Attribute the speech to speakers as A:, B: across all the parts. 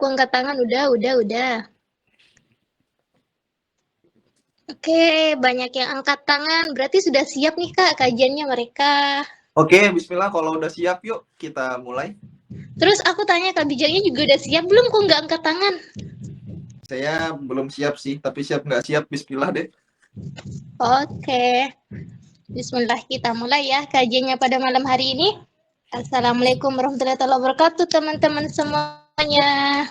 A: aku angkat tangan. Udah. Oke, banyak yang angkat tangan. Berarti sudah siap nih Kak kajiannya mereka.
B: Oke, bismillah. Kalau udah siap, yuk kita mulai.
A: Terus aku tanya Kak Bijaknya juga udah siap belum? Kok nggak angkat tangan?
B: Saya belum siap sih, tapi siap nggak siap, bismillah deh.
A: Oke. Bismillah, kita mulai ya kajiannya pada malam hari ini. Assalamualaikum warahmatullahi wabarakatuh teman-teman semuanya.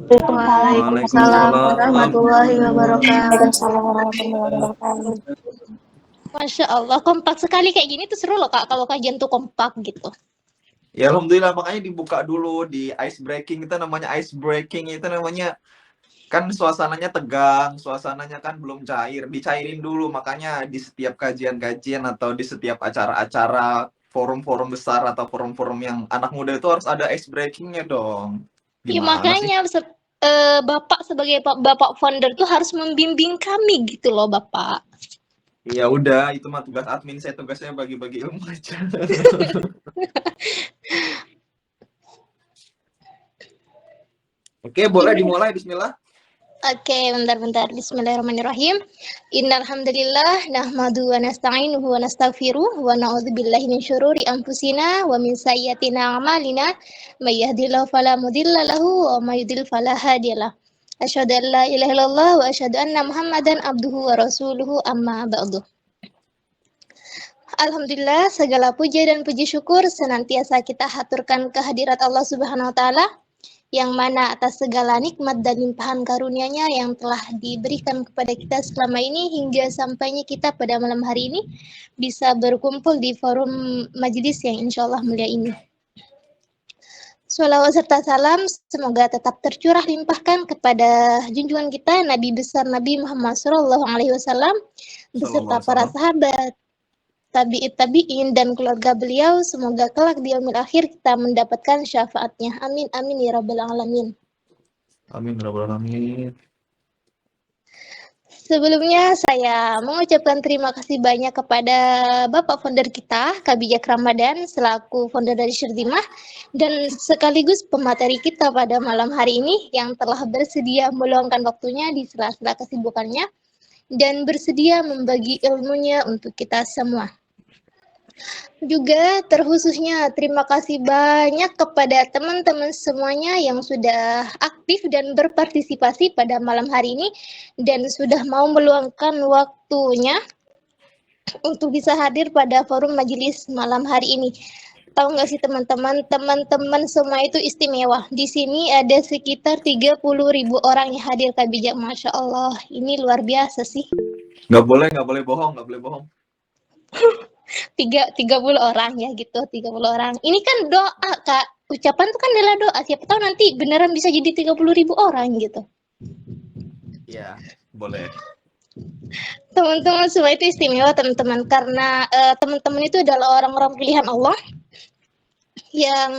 C: Waalaikumsalam warahmatullahi wabarakatuh.
A: Masya Allah, kompak sekali kayak gini tuh seru loh Kak, kalau kajian tuh kompak gitu.
B: Ya alhamdulillah, makanya dibuka dulu di ice breaking. Itu namanya ice breaking, itu namanya kan suasananya tegang, suasananya kan belum cair, dicairin dulu. Makanya di setiap kajian-kajian atau di setiap acara-acara forum-forum besar atau forum-forum yang anak muda itu harus ada ice breakingnya dong.
A: Ya
B: Gimana sih?
A: makanya Bapak sebagai Bapak founder tuh harus membimbing kami gitu loh Bapak.
B: Ya udah, itu mah tugas admin. Saya tugasnya bagi-bagi ilmu aja. Oke, boleh dimulai, bismillah.
A: Oke, bentar. Bismillahirrahmanirrahim. Innal hamdalillah nahmadu wa nasta'inuhu wa nastaghfiruh wa na'udzubillahi min syururi anfusina wa min sayyiati a'malina may yahdihillahu fala mudilla lahu wa may yudlil fala hadiyalah. Asyhadu an la ilaha illallah wa asyhadu anna Muhammadan abduhu wa rasuluhu amma ba'du. Alhamdulillah, segala puja dan puji syukur senantiasa kita haturkan kehadirat Allah Subhanahu wa taala yang mana atas segala nikmat dan limpahan karunia-Nya yang telah diberikan kepada kita selama ini hingga sampainya kita pada malam hari ini bisa berkumpul di forum majelis yang insya Allah mulia ini. Sholawat serta salam semoga tetap tercurah limpahkan kepada junjungan kita Nabi besar Nabi Muhammad SAW beserta para sahabat, tabi'in dan keluarga beliau, semoga kelak di yaumil akhir kita mendapatkan syafaatnya. Amin amin ya rabbal alamin.
B: Amin rabbal alamin.
A: Sebelumnya saya mengucapkan terima kasih banyak kepada Bapak founder kita, Kak Bijak Ramadan, selaku founder dari Syrdimah, dan sekaligus pemateri kita pada malam hari ini yang telah bersedia meluangkan waktunya di sela-sela kesibukannya dan bersedia membagi ilmunya untuk kita semua. Juga terkhususnya terima kasih banyak kepada teman-teman semuanya yang sudah aktif dan berpartisipasi pada malam hari ini dan sudah mau meluangkan waktunya untuk bisa hadir pada forum majelis malam hari ini. Tahu nggak sih teman-teman semua itu istimewa. Di sini ada sekitar 30.000 orang yang hadir Kak Bijak. Masya Allah, ini luar biasa sih.
B: Nggak boleh bohong.
A: 30 orang ya gitu, 30 orang. Ini kan doa Kak, ucapan itu kan adalah doa. Siapa tahu nanti beneran bisa jadi 30.000 orang gitu.
B: Ya, boleh.
A: Teman-teman semua itu istimewa teman-teman karena teman-teman itu adalah orang-orang pilihan Allah yang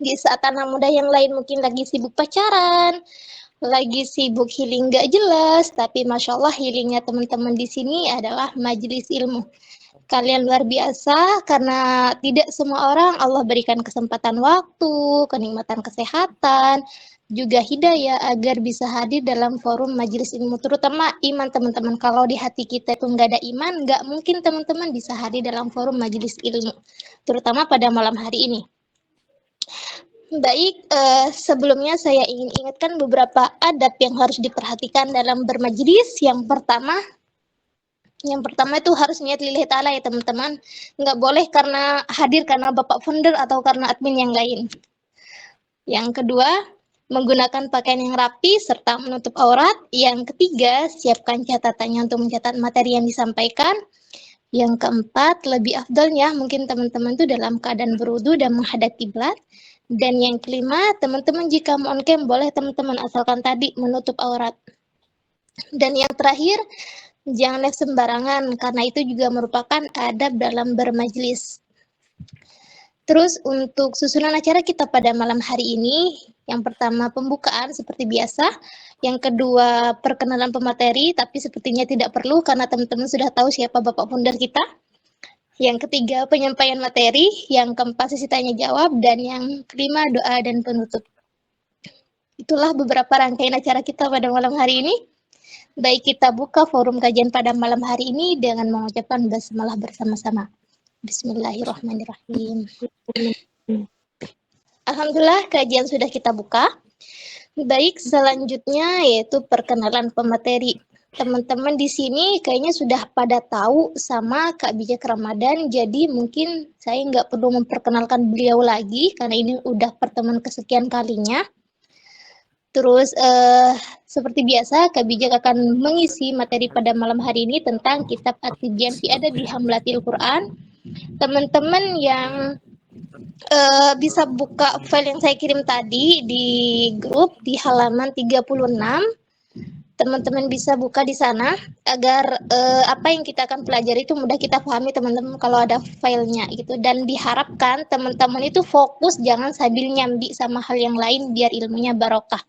A: di saat anak muda yang lain mungkin lagi sibuk pacaran, lagi sibuk healing gak jelas, tapi Masya Allah healingnya teman-teman di sini adalah majelis ilmu. Kalian luar biasa karena tidak semua orang Allah berikan kesempatan waktu, kenikmatan kesehatan, juga hidayah agar bisa hadir dalam forum majelis ilmu, terutama iman teman-teman. Kalau di hati kita itu nggak ada iman, nggak mungkin teman-teman bisa hadir dalam forum majelis ilmu, terutama pada malam hari ini. Baik, sebelumnya saya ingin ingatkan beberapa adab yang harus diperhatikan dalam bermajelis. Yang pertama itu harus niat lillahi ta'ala ya teman-teman. Nggak boleh karena hadir karena Bapak founder atau karena admin yang lain. Yang kedua, menggunakan pakaian yang rapi serta menutup aurat. Yang ketiga, siapkan catatannya untuk mencatat materi yang disampaikan. Yang keempat, lebih afdalnya mungkin teman-teman itu dalam keadaan berwudu dan menghadap kiblat. Dan yang kelima, teman-teman jika mau on cam boleh teman-teman asalkan tadi menutup aurat. Dan yang terakhir, jangan live sembarangan, karena itu juga merupakan adab dalam bermajelis. Terus untuk susunan acara kita pada malam hari ini, yang pertama pembukaan seperti biasa, yang kedua perkenalan pemateri, tapi sepertinya tidak perlu karena teman-teman sudah tahu siapa Bapak founder kita. Yang ketiga penyampaian materi, yang keempat sesi tanya jawab, dan yang kelima doa dan penutup. itulah beberapa rangkaian acara kita pada malam hari ini. Baik, kita buka forum kajian pada malam hari ini dengan mengucapkan basmalah bersama-sama. Bismillahirrahmanirrahim. Alhamdulillah, kajian sudah kita buka. Baik, selanjutnya yaitu perkenalan pemateri. Teman-teman di sini kayaknya sudah pada tahu sama Kak Bijak Ramadan, jadi mungkin saya nggak perlu memperkenalkan beliau lagi karena ini udah pertemuan kesekian kalinya. Terus seperti biasa Kak Bijak akan mengisi materi pada malam hari ini tentang kitab At-Tibyan fi Adabi Hamlatil Quran. Teman-teman yang bisa buka file yang saya kirim tadi di grup di halaman 36. Teman-teman bisa buka di sana agar apa yang kita akan pelajari itu mudah kita pahami teman-teman kalau ada filenya gitu. Dan diharapkan teman-teman itu fokus, jangan sambil nyambi sama hal yang lain biar ilmunya barokah.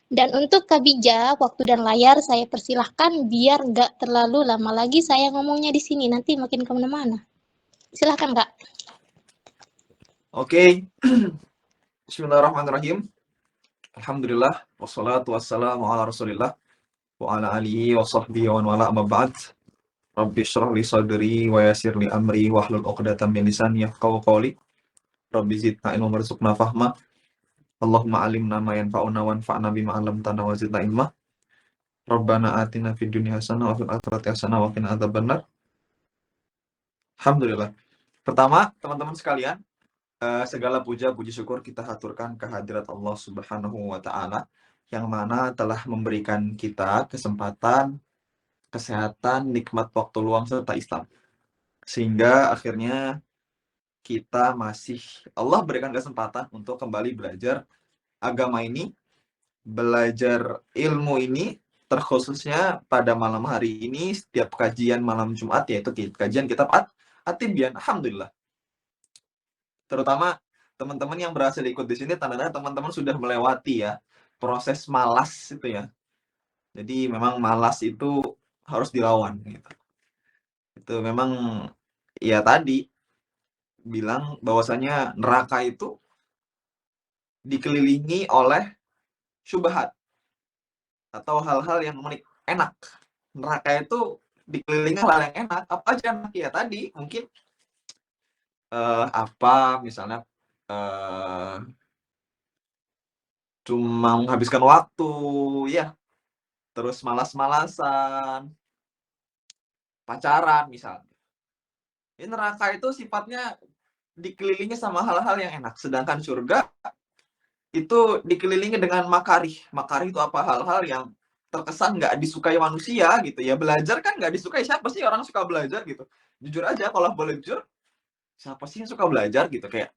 A: Dan untuk Kak Bija, waktu dan layar saya persilahkan biar nggak terlalu lama lagi saya ngomongnya di sini, nanti makin kemana-mana. Silahkan Kak.
B: Oke. Bismillahirrahmanirrahim. Alhamdulillah wassalatu wassalamu ala Rasulillah wa ala alihi wa sahbihi wa wala amma ba'd. Rabbi shrah li sadri wa yassir li amri wahlul 'uqdatam min lisani yafqahu qawli. Rabbi zidna ilma warzuqna fahma. Allahumma alimna ma yanfa'una wanfa'na bima 'allamtana wa zidna ilma. Rabbana atina fid dunya hasanah wa fil akhirati hasanah wa qina adzabannar. Alhamdulillah. Pertama, teman-teman sekalian, segala puja puji syukur kita haturkan kehadirat Allah Subhanahu wa taala yang mana telah memberikan kita kesempatan, kesehatan, nikmat waktu luang serta Islam. Sehingga akhirnya kita masih Allah berikan kesempatan untuk kembali belajar agama ini, belajar ilmu ini, terkhususnya pada malam hari ini setiap kajian malam Jumat yaitu kajian kitab At-Tibyan. Alhamdulillah. Terutama teman-teman yang berhasil ikut di sini tandanya teman-teman sudah melewati ya proses malas itu ya. Jadi memang malas itu harus dilawan gitu. Itu memang ya tadi bilang bahwasanya neraka itu dikelilingi oleh syubhat atau hal-hal yang enak. Neraka itu dikelilingi hal yang enak. Apa aja enak ya tadi mungkin apa misalnya cuma menghabiskan waktu ya, terus malas-malasan, pacaran misalnya. Ini neraka itu sifatnya dikelilingi sama hal-hal yang enak, sedangkan surga itu dikelilingi dengan makarih. Makarih itu apa? Hal-hal yang terkesan nggak disukai manusia gitu ya. Belajar kan nggak disukai, siapa sih orang suka belajar gitu? Jujur aja kalau boleh jujur, siapa sih yang suka belajar gitu? Kayak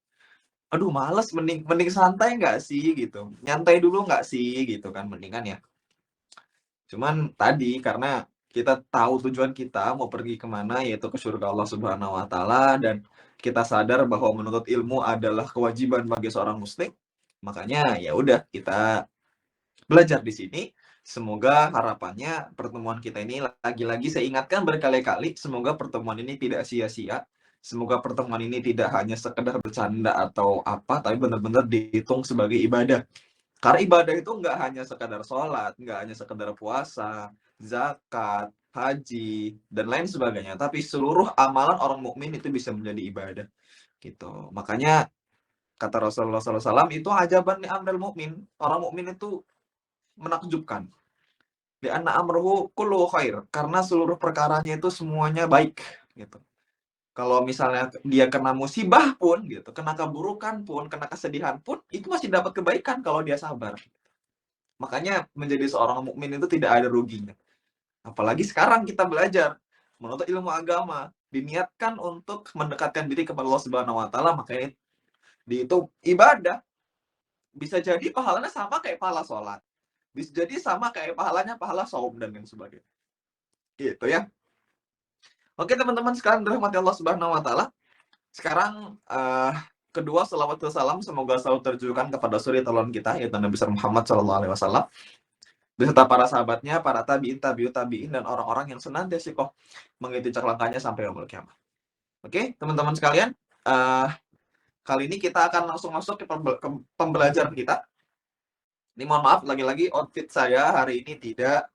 B: aduh males, mending santai nggak sih gitu, nyantai dulu nggak sih gitu kan, mendingan ya. Cuman tadi karena kita tahu tujuan kita mau pergi kemana yaitu ke surga Allah Subhanahu wa taala, dan kita sadar bahwa menuntut ilmu adalah kewajiban bagi seorang muslim, makanya ya udah kita belajar di sini. Semoga harapannya pertemuan kita ini, lagi-lagi saya ingatkan berkali-kali, semoga pertemuan ini tidak sia-sia. Semoga pertemuan ini tidak hanya sekedar bercanda atau apa, tapi benar-benar dihitung sebagai ibadah. Karena ibadah itu nggak hanya sekadar sholat, nggak hanya sekadar puasa, zakat, haji, dan lain sebagainya. Tapi seluruh amalan orang mukmin itu bisa menjadi ibadah. Gitu. Makanya kata Rasulullah SAW, itu ajaban li amril mukmin. Orang mukmin itu menakjubkan. Di anna amruhu kullu khair. Karena seluruh perkaranya itu semuanya baik. Gitu. Kalau misalnya dia kena musibah pun, gitu, kena keburukan pun, kena kesedihan pun, itu masih dapat kebaikan kalau dia sabar. Makanya menjadi seorang mukmin itu tidak ada ruginya. Apalagi sekarang kita belajar menuntut ilmu agama, diniatkan untuk mendekatkan diri kepada Allah Subhanahu wa taala, makanya itu ibadah. Bisa jadi pahalanya sama kayak pahala sholat. Bisa jadi sama kayak pahalanya pahala saum dan lain sebagainya. Gitu ya. Oke teman-teman sekalian dirahmati Allah Subhanahu wa taala. Sekarang kedua, salawat dan salam semoga selalu terjukan kepada suri teladan kita yaitu Nabi besar Muhammad SAW beserta para sahabatnya, para tabiin, tabiut tabiin, dan orang-orang yang senantiasa kok mengikuti langkahnya sampai yaumul kiamah. Oke, teman-teman sekalian, kali ini kita akan langsung masuk ke pembelajaran kita. Ini mohon maaf lagi-lagi outfit saya hari ini tidak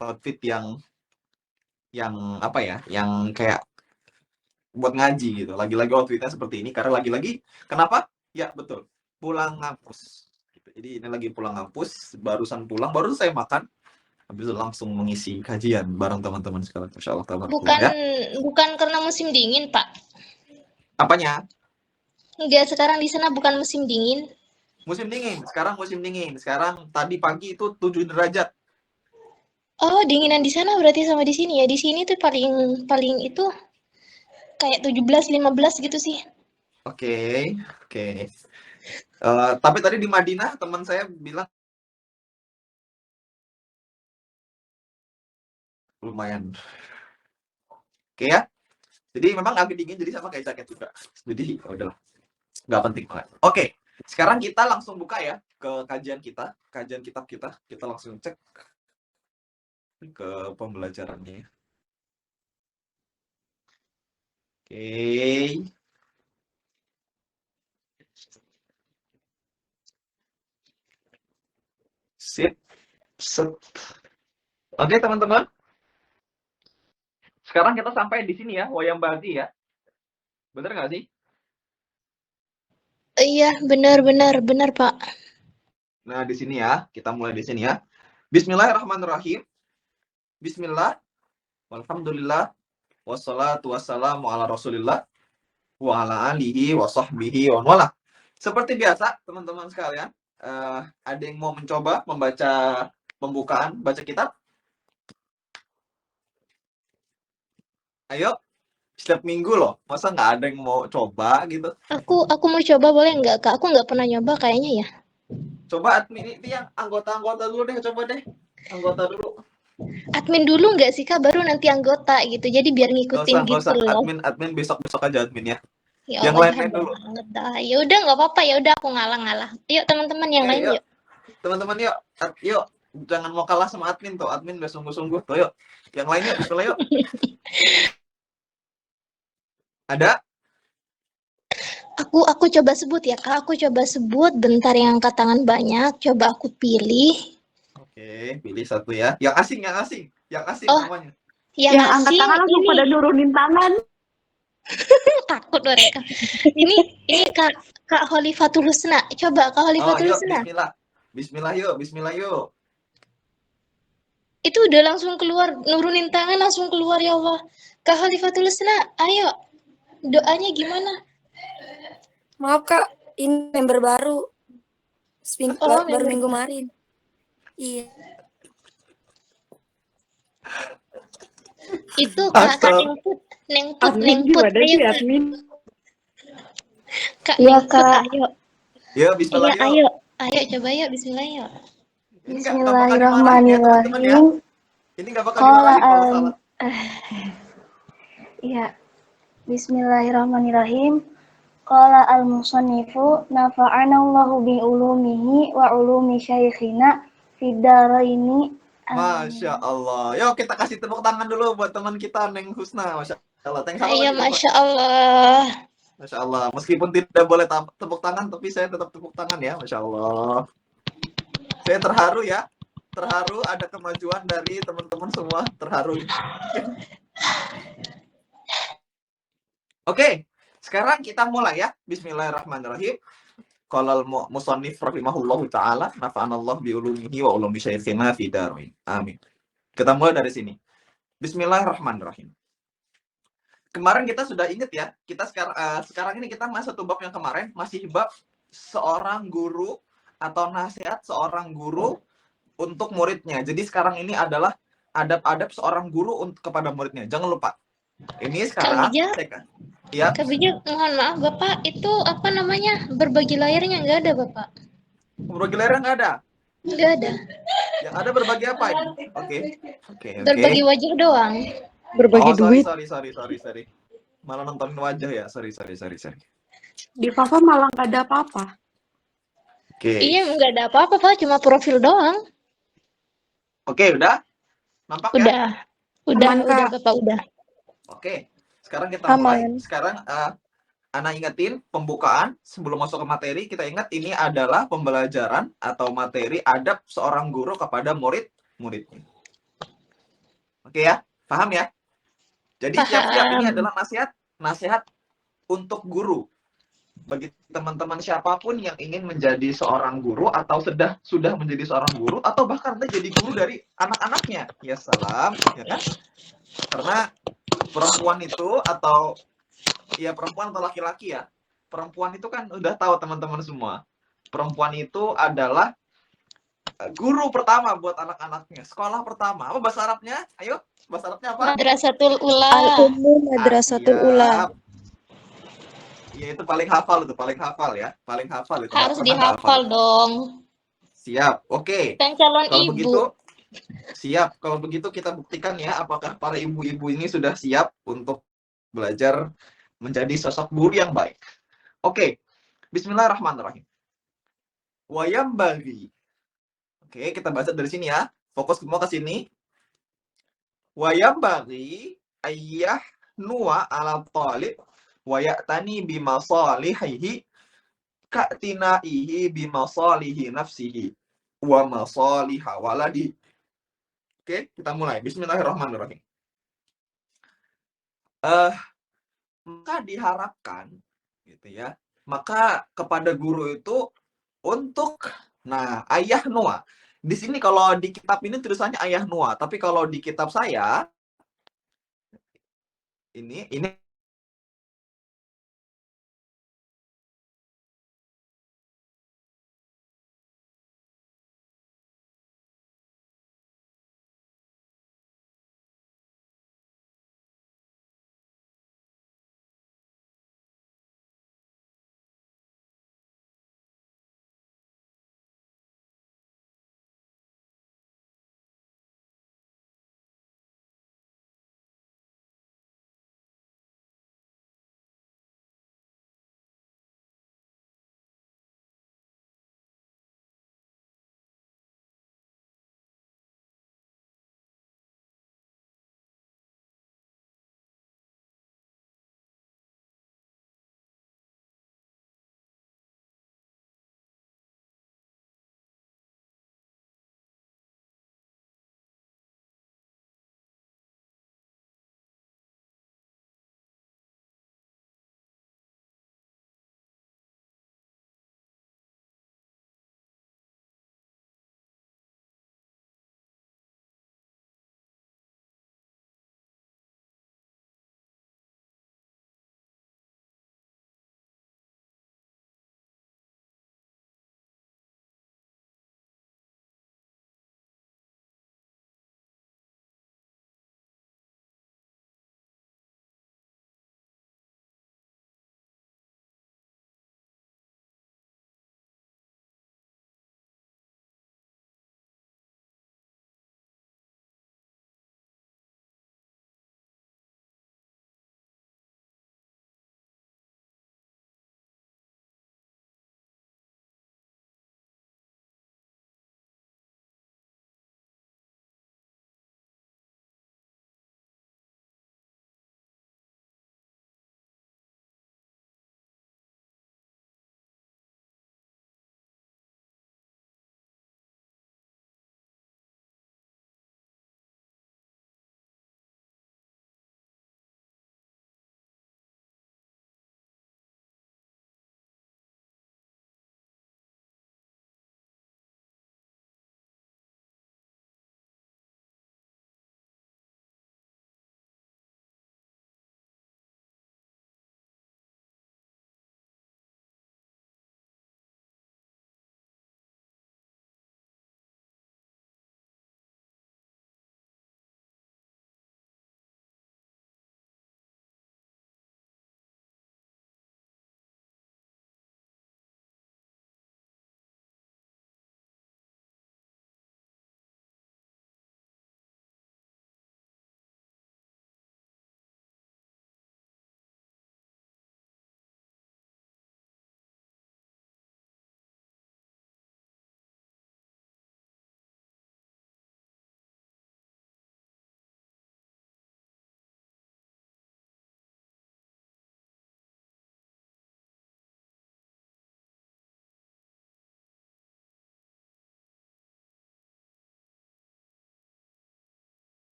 B: outfit yang apa ya? Yang kayak buat ngaji gitu. Lagi-lagi outfitnya seperti ini karena lagi-lagi kenapa? Ya betul, pulang ngampus. Gitu. Jadi ini lagi pulang ngampus, barusan pulang, baru saya makan, habis itu langsung mengisi kajian bareng teman-teman sekalian. Masya Allah, tabarakallah
A: Bukan
B: ya.
A: bukan karena musim dingin, Pak.
B: Apanya?
A: Enggak, sekarang di sana bukan musim dingin.
B: Musim dingin. Sekarang musim dingin. Sekarang tadi pagi itu 7 derajat.
A: Oh, dinginan di sana berarti sama di sini ya. Di sini tuh paling paling itu kayak 17, 15 gitu sih.
B: Oke, oke. Tapi tadi di Madinah teman saya bilang lumayan. Oke ya. Jadi memang agak dingin jadi sama kayak jaket juga. Jadi ya udahlah, nggak penting banget. Oke, sekarang kita langsung buka ya ke kajian kita, kajian kitab kita. Kita langsung cek ke pembelajarannya. Oke. Sip. Set. Oke teman-teman. Sekarang kita sampai di sini ya, wayang bagi ya. Bener nggak sih?
A: Iya, benar benar benar, Pak.
B: Nah, di sini ya, kita mulai di sini ya. Bismillahirrahmanirrahim. Bismillah, walhamdulillah, wassalatu wassalamu ala rasulillah, wa ala alihi wa sahbihi wa wala. Seperti biasa, teman-teman sekalian, ada yang mau mencoba membaca pembukaan, baca kitab? Ayo, setiap minggu loh. Masa nggak ada yang mau coba gitu?
A: Aku mau coba boleh nggak, Kak? Aku nggak pernah nyoba kayaknya ya.
B: Coba admin ini yang anggota-anggota dulu deh, coba deh. Anggota dulu.
A: Admin dulu nggak sih, Kak? Baru nanti anggota gitu. Jadi biar ngikutin
B: Nggak
A: gitu
B: usah.
A: loh.
B: Admin besok aja admin ya.
A: Ya
B: Yang
A: Allah,
B: lain-lain
A: jahat
B: dulu.
A: banget dah. Ya udah nggak apa-apa, ya udah aku ngalah-ngalah. Yuk teman-teman yang lain
B: Yuk.
A: yuk.
B: Teman-teman yuk. Yuk. Jangan mau kalah sama admin tuh. Admin udah sungguh-sungguh. Tuh yuk. Yang lain yuk. Bismillah yuk. Ada?
A: Aku coba sebut ya, Kak. Aku coba sebut bentar yang angkat tangan banyak. Coba aku pilih.
B: Oke, pilih satu ya. Yang asing, yang asing. Yang asing
A: Oh,
B: namanya.
A: yang
C: angkat
A: asing
C: tangan langsung
A: ini
C: pada nurunin tangan.
A: takut mereka. Ini Kak Khalifatul Husna. Coba Kak
B: Oh,
A: Khalifatul
B: yuk.
A: Husna.
B: Bismillah. Bismillah yuk. Bismillah yuk.
A: Itu udah langsung keluar, nurunin tangan langsung keluar ya Allah. Kak Khalifatul Husna, ayo. Doanya gimana?
D: Maaf Kak, ini member baru.
A: Oh,
D: Baru
A: member.
D: minggu kemarin. Iya.
A: Itu Kak
B: Astag.
A: Nengput,
C: Admin
A: Nengput.
C: gimana
A: Ayo
C: sih
A: Kak.
C: admin?
A: Kak
C: Iya,
A: Nengput,
C: Kak.
A: ayo.
B: Yuk, bismillah
A: Iya,
B: yuk.
A: ayo. Ayo coba yuk, bismillah yuk.
B: Ini nggak bakal dimarahin ya teman-teman ya.
C: Bismillahirrahmanirrahim.
B: Ini nggak bakal
C: Qala
B: dimarahin kalau
C: al
B: salah.
C: Iya. Bismillahirrahmanirrahim. Qala al-musannifu nafa'ana Allahu bi ulumihi wa ulumi syaikhina fid dharaini.
B: Masya Allah. Yuk kita kasih tepuk tangan dulu buat teman kita Neng Husna. Masya Allah. Thanks apa
A: Ayo,
B: lagi coba?
A: Masya Allah.
B: Masya Allah. Meskipun tidak boleh tepuk tangan, tapi saya tetap tepuk tangan ya. Masya Allah. Saya terharu ya. Terharu ada kemajuan dari teman-teman semua. Terharu. Oke. Sekarang kita mulai ya. Bismillahirrahmanirrahim. Qala al-musannif rahimahullahu taala nafa'anallahu bi ulumihi wa ulumi syaikhina fi darin. Amin. Kita mulai dari sini. Bismillahirrahmanirrahim. Kemarin kita sudah ingat ya, kita sekarang ini kita masih satu bab yang kemarin, masih bab seorang guru atau nasihat seorang guru untuk muridnya. Jadi sekarang ini adalah adab-adab seorang guru kepada muridnya. Jangan lupa. Ini sekarang ya.
A: Kak Bijak, mohon maaf Bapak, itu apa namanya? Berbagi layarnya nggak ada Bapak?
B: Berbagi layar nggak ada.
A: Nggak ada.
B: Yang ada berbagi apa ini? Oke.
A: Berbagi wajah doang.
C: berbagi duit.
B: Sorry. Malah nontonin wajah ya. Sorry.
C: Di Papa malah nggak ada apa-apa.
B: Oke.
A: Iya, nggak ada apa-apa Pak, cuma profil doang.
B: Oke, udah? Nampak ya?
A: Udah
C: Aman, Kak.
A: Bapak udah.
B: Oke. Sekarang kita
C: Aman.
B: mulai. Sekarang Ana ingetin pembukaan sebelum masuk ke materi, kita ingat ini adalah pembelajaran atau materi adab seorang guru kepada murid-muridnya. Oke ya, paham ya? Jadi siap-siap, ini
A: Paham.
B: adalah nasihat untuk guru. Bagi teman-teman siapapun yang ingin menjadi seorang guru atau sudah menjadi seorang guru atau bahkan menjadi guru dari anak-anaknya. Ya salam, ya kan? Karena perempuan itu atau perempuan atau laki-laki ya. Perempuan itu kan udah tahu teman-teman semua. Perempuan itu adalah guru pertama buat anak-anaknya. Sekolah pertama. Apa bahasa Arabnya? Ayo, bahasa Arabnya apa?
A: Madrasatul Ula.
E: Al-Ummu Madrasatul Ula.
B: Siap. Iya, itu paling hafal ya. Paling hafal itu.
A: Harus
B: Pernah nggak hafal.
A: dihafal dong.
B: Siap. Oke.
A: Kan calon
B: Kalau
A: ibu.
B: begitu, siap. Kalau begitu kita buktikan ya apakah para ibu-ibu ini sudah siap untuk belajar menjadi sosok guru yang baik. Oke. Bismillahirrahmanirrahim. Wayam bagi. Oke, kita baca dari sini ya. Fokus semua ke sini. Wayam bagi ayah nuwa ala talib wayatani bimasalihihi ka'tinaihi bimasalihi nafsihi wa masaliha waladi. Oke, kita mulai. Bismillahirrahmanirrahim. Maka diharapkan gitu ya. Maka kepada guru itu untuk ayah Noah. Di sini kalau di kitab ini tulisannya ayah Noah, tapi kalau di kitab saya ini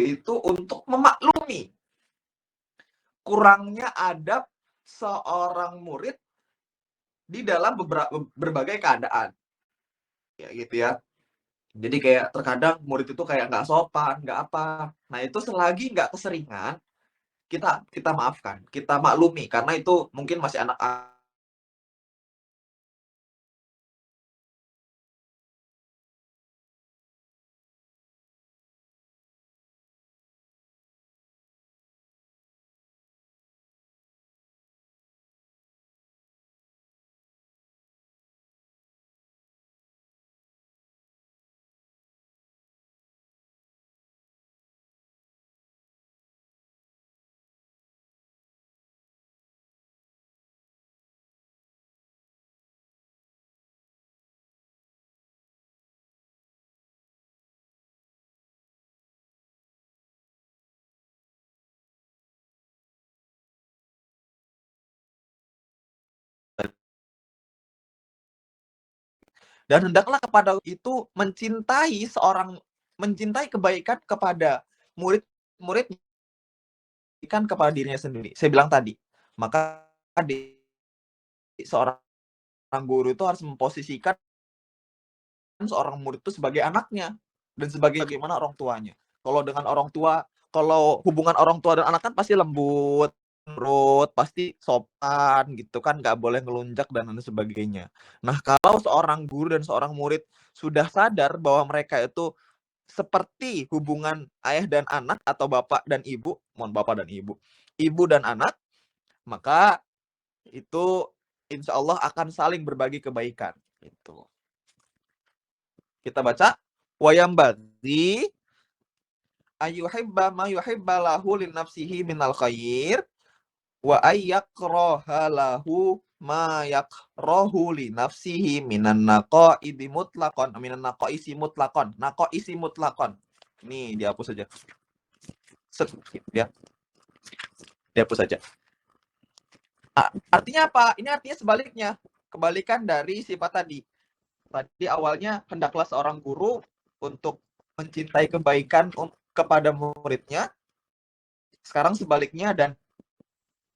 B: itu untuk memaklumi kurangnya adab seorang murid di dalam berbagai keadaan. Ya gitu ya. Jadi kayak terkadang murid itu kayak nggak sopan, nggak apa. Nah itu selagi nggak keseringan, kita maafkan, kita maklumi karena itu mungkin masih anak. Dan hendaklah kepada itu mencintai kebaikan kepada murid kan kepada dirinya sendiri. Saya bilang tadi, maka seorang guru itu harus memposisikan seorang murid itu sebagai anaknya dan bagaimana orang tuanya. Kalau hubungan orang tua dan anak kan pasti lembut, nurut, pasti sopan gitu kan, nggak boleh ngelunjak dan lain sebagainya. Nah, kalau seorang guru dan seorang murid sudah sadar bahwa mereka itu seperti hubungan ayah dan anak atau bapak dan ibu, ibu dan anak, maka itu insya Allah akan saling berbagi kebaikan. Gitu. Kita baca, wayambaghi ayyuhibba ma yuhibba lahu li nafsihi minal khair wa ayyakraha lahu ma yakrahu li nafsihi minan naqaidi mutlaqan naqaisi mutlaqan. Ini dihapus saja. Ya. Dihapus saja. Artinya apa? Ini artinya sebaliknya. Kebalikan dari sifat tadi. Tadi awalnya hendaklah seorang guru untuk mencintai kebaikan kepada muridnya. Sekarang sebaliknya, dan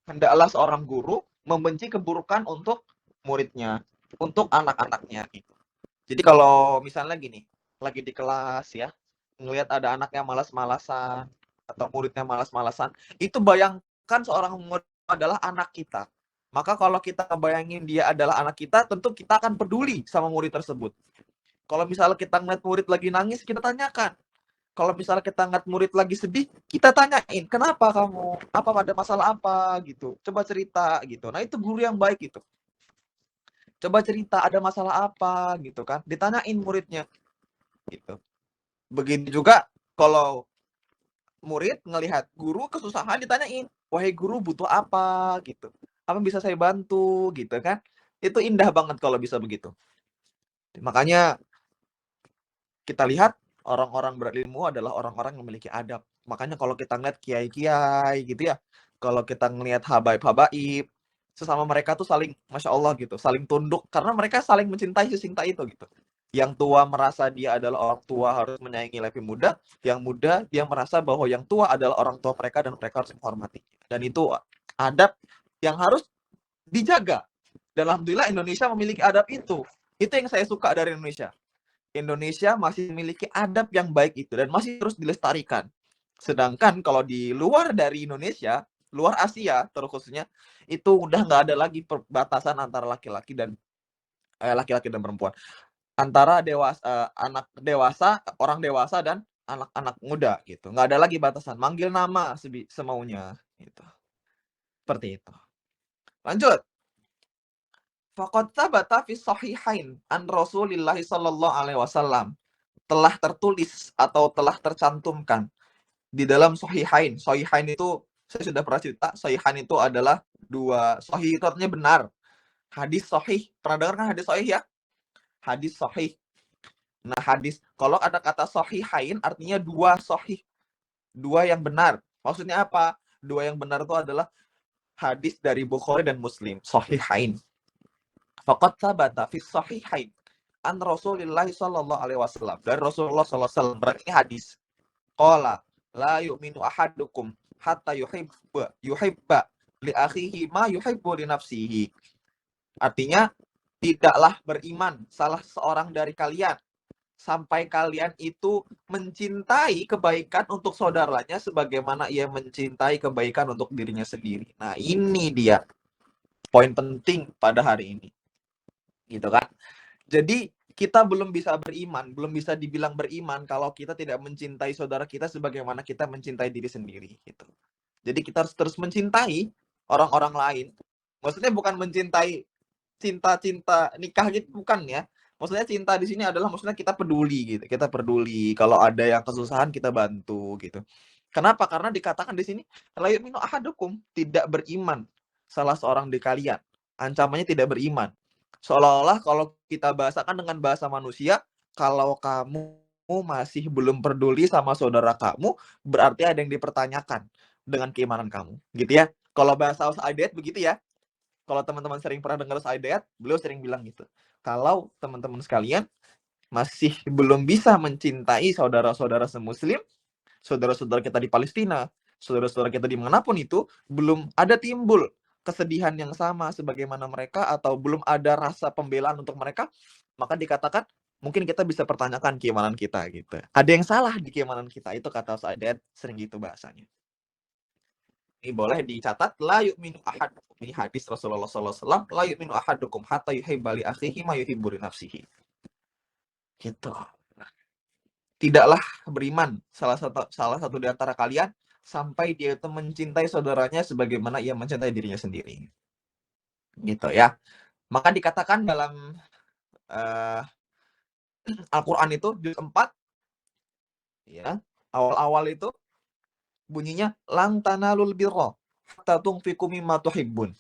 B: hendaklah seorang guru membenci keburukan untuk muridnya, untuk anak-anaknya. Jadi kalau misalnya gini, lagi di kelas ya, ngelihat ada anak yang malas-malasan atau muridnya malas-malasan, itu bayangkan seorang murid adalah anak kita. Maka kalau kita bayangin dia adalah anak kita, tentu kita akan peduli sama murid tersebut. Kalau misalnya kita ngeliat murid lagi nangis, kita tanyakan. Kalau misalnya kita ngeliat murid lagi sedih, kita tanyain, kenapa kamu? Apa ada masalah apa gitu? Coba cerita gitu. Nah, itu guru yang baik gitu. Coba cerita ada masalah apa gitu kan? Ditanyain muridnya gitu. Begitu juga kalau murid ngelihat guru kesusahan, ditanyain, wahai guru butuh apa gitu? Apa bisa saya bantu gitu kan? Itu indah banget kalau bisa begitu. Makanya kita lihat orang-orang berilmu adalah orang-orang yang memiliki adab. Makanya kalau kita ngeliat kiai-kiai gitu ya, kalau kita ngelihat habaib-habaib, sesama mereka tuh saling, Masya Allah gitu, saling tunduk, karena mereka saling mencintai secinta itu gitu. Yang tua merasa dia adalah orang tua harus menyayangi lebih muda, yang muda dia merasa bahwa yang tua adalah orang tua mereka dan mereka harus menghormati. Dan itu adab yang harus dijaga. Dan alhamdulillah Indonesia memiliki adab itu. Itu yang saya suka dari Indonesia. Indonesia masih memiliki adab yang baik itu dan masih terus dilestarikan. Sedangkan kalau di luar dari Indonesia, luar Asia terkhususnya, itu udah nggak ada lagi perbatasan antara laki-laki dan perempuan, antara anak dewasa, orang dewasa dan anak-anak muda gitu. Nggak ada lagi batasan, manggil nama semaunya gitu. Seperti itu. Lanjut. Faqad thabata fi sahihain an Rasulillah sallallahu alaihi wasallam. Telah tertulis atau telah tercantumkan di dalam sahihain. Sahihain itu saya sudah pernah cerita, sahihain itu adalah dua, sahih itu artinya benar. Hadis sahih, pernah dengar kan hadis sahih ya? Hadis sahih. Nah, hadis, kalau ada kata sahihain artinya dua sahih, dua yang benar. Maksudnya apa? Dua yang benar itu adalah hadis dari Bukhari dan Muslim, sahihain. Faqad thabata fi sahihain an Rasulillah sallallahu alaihi wasallam. Dari Rasulullah sallallahu alaihi wasallam, berarti hadis. Qala, La yu'minu ahadukum hatta yuhibba li akhihi ma yuhibbu li nafsihi. Artinya, tidaklah beriman salah seorang dari kalian sampai kalian itu mencintai kebaikan untuk saudaranya sebagaimana ia mencintai kebaikan untuk dirinya sendiri. Nah, ini dia poin penting pada hari ini. Gitu kan? Jadi, kita belum bisa beriman, belum bisa dibilang beriman kalau kita tidak mencintai saudara kita sebagaimana kita mencintai diri sendiri gitu. Jadi kita harus terus mencintai orang-orang lain. Maksudnya bukan mencintai cinta-cinta nikah gitu, bukan ya. Maksudnya cinta di sini adalah maksudnya kita peduli gitu. Kita peduli kalau ada yang kesusahan kita bantu gitu. Kenapa? Karena dikatakan di sini la yu'minu ahadukum, tidak beriman salah seorang di kalian. Ancamannya tidak beriman. Seolah-olah kalau kita bahasakan dengan bahasa manusia, kalau kamu masih belum peduli sama saudara kamu, berarti ada yang dipertanyakan dengan keimanan kamu, gitu ya. Kalau bahasa Ustaz begitu ya. Kalau teman-teman sering pernah dengar Ustaz Hidayat, beliau sering bilang gitu. Kalau teman-teman sekalian masih belum bisa mencintai saudara-saudara semuslim, saudara-saudara kita di Palestina, saudara-saudara kita dimanapun itu, belum ada timbul kesedihan yang sama sebagaimana mereka, atau belum ada rasa pembelaan untuk mereka, maka dikatakan mungkin kita bisa pertanyakan keimanan kita gitu. Ada yang salah di keimanan kita, itu kata Ustaz Hidayat, sering gitu bahasanya. Ini boleh dicatat, la yu'minu ahadukum. Ini hadis Rasulullah SAW, la yu'minu ahadukum hatta yuhibba li akhihi ma yuhibbu li nafsihi. Gitu. Tidaklah beriman salah satu di antara kalian sampai dia itu mencintai saudaranya sebagaimana ia mencintai dirinya sendiri. Gitu ya. Maka dikatakan dalam Al-Qur'an itu juz 4 ya, awal-awal itu bunyinya lan tanalul birra hatta tunfiqu mimma tuhibbun.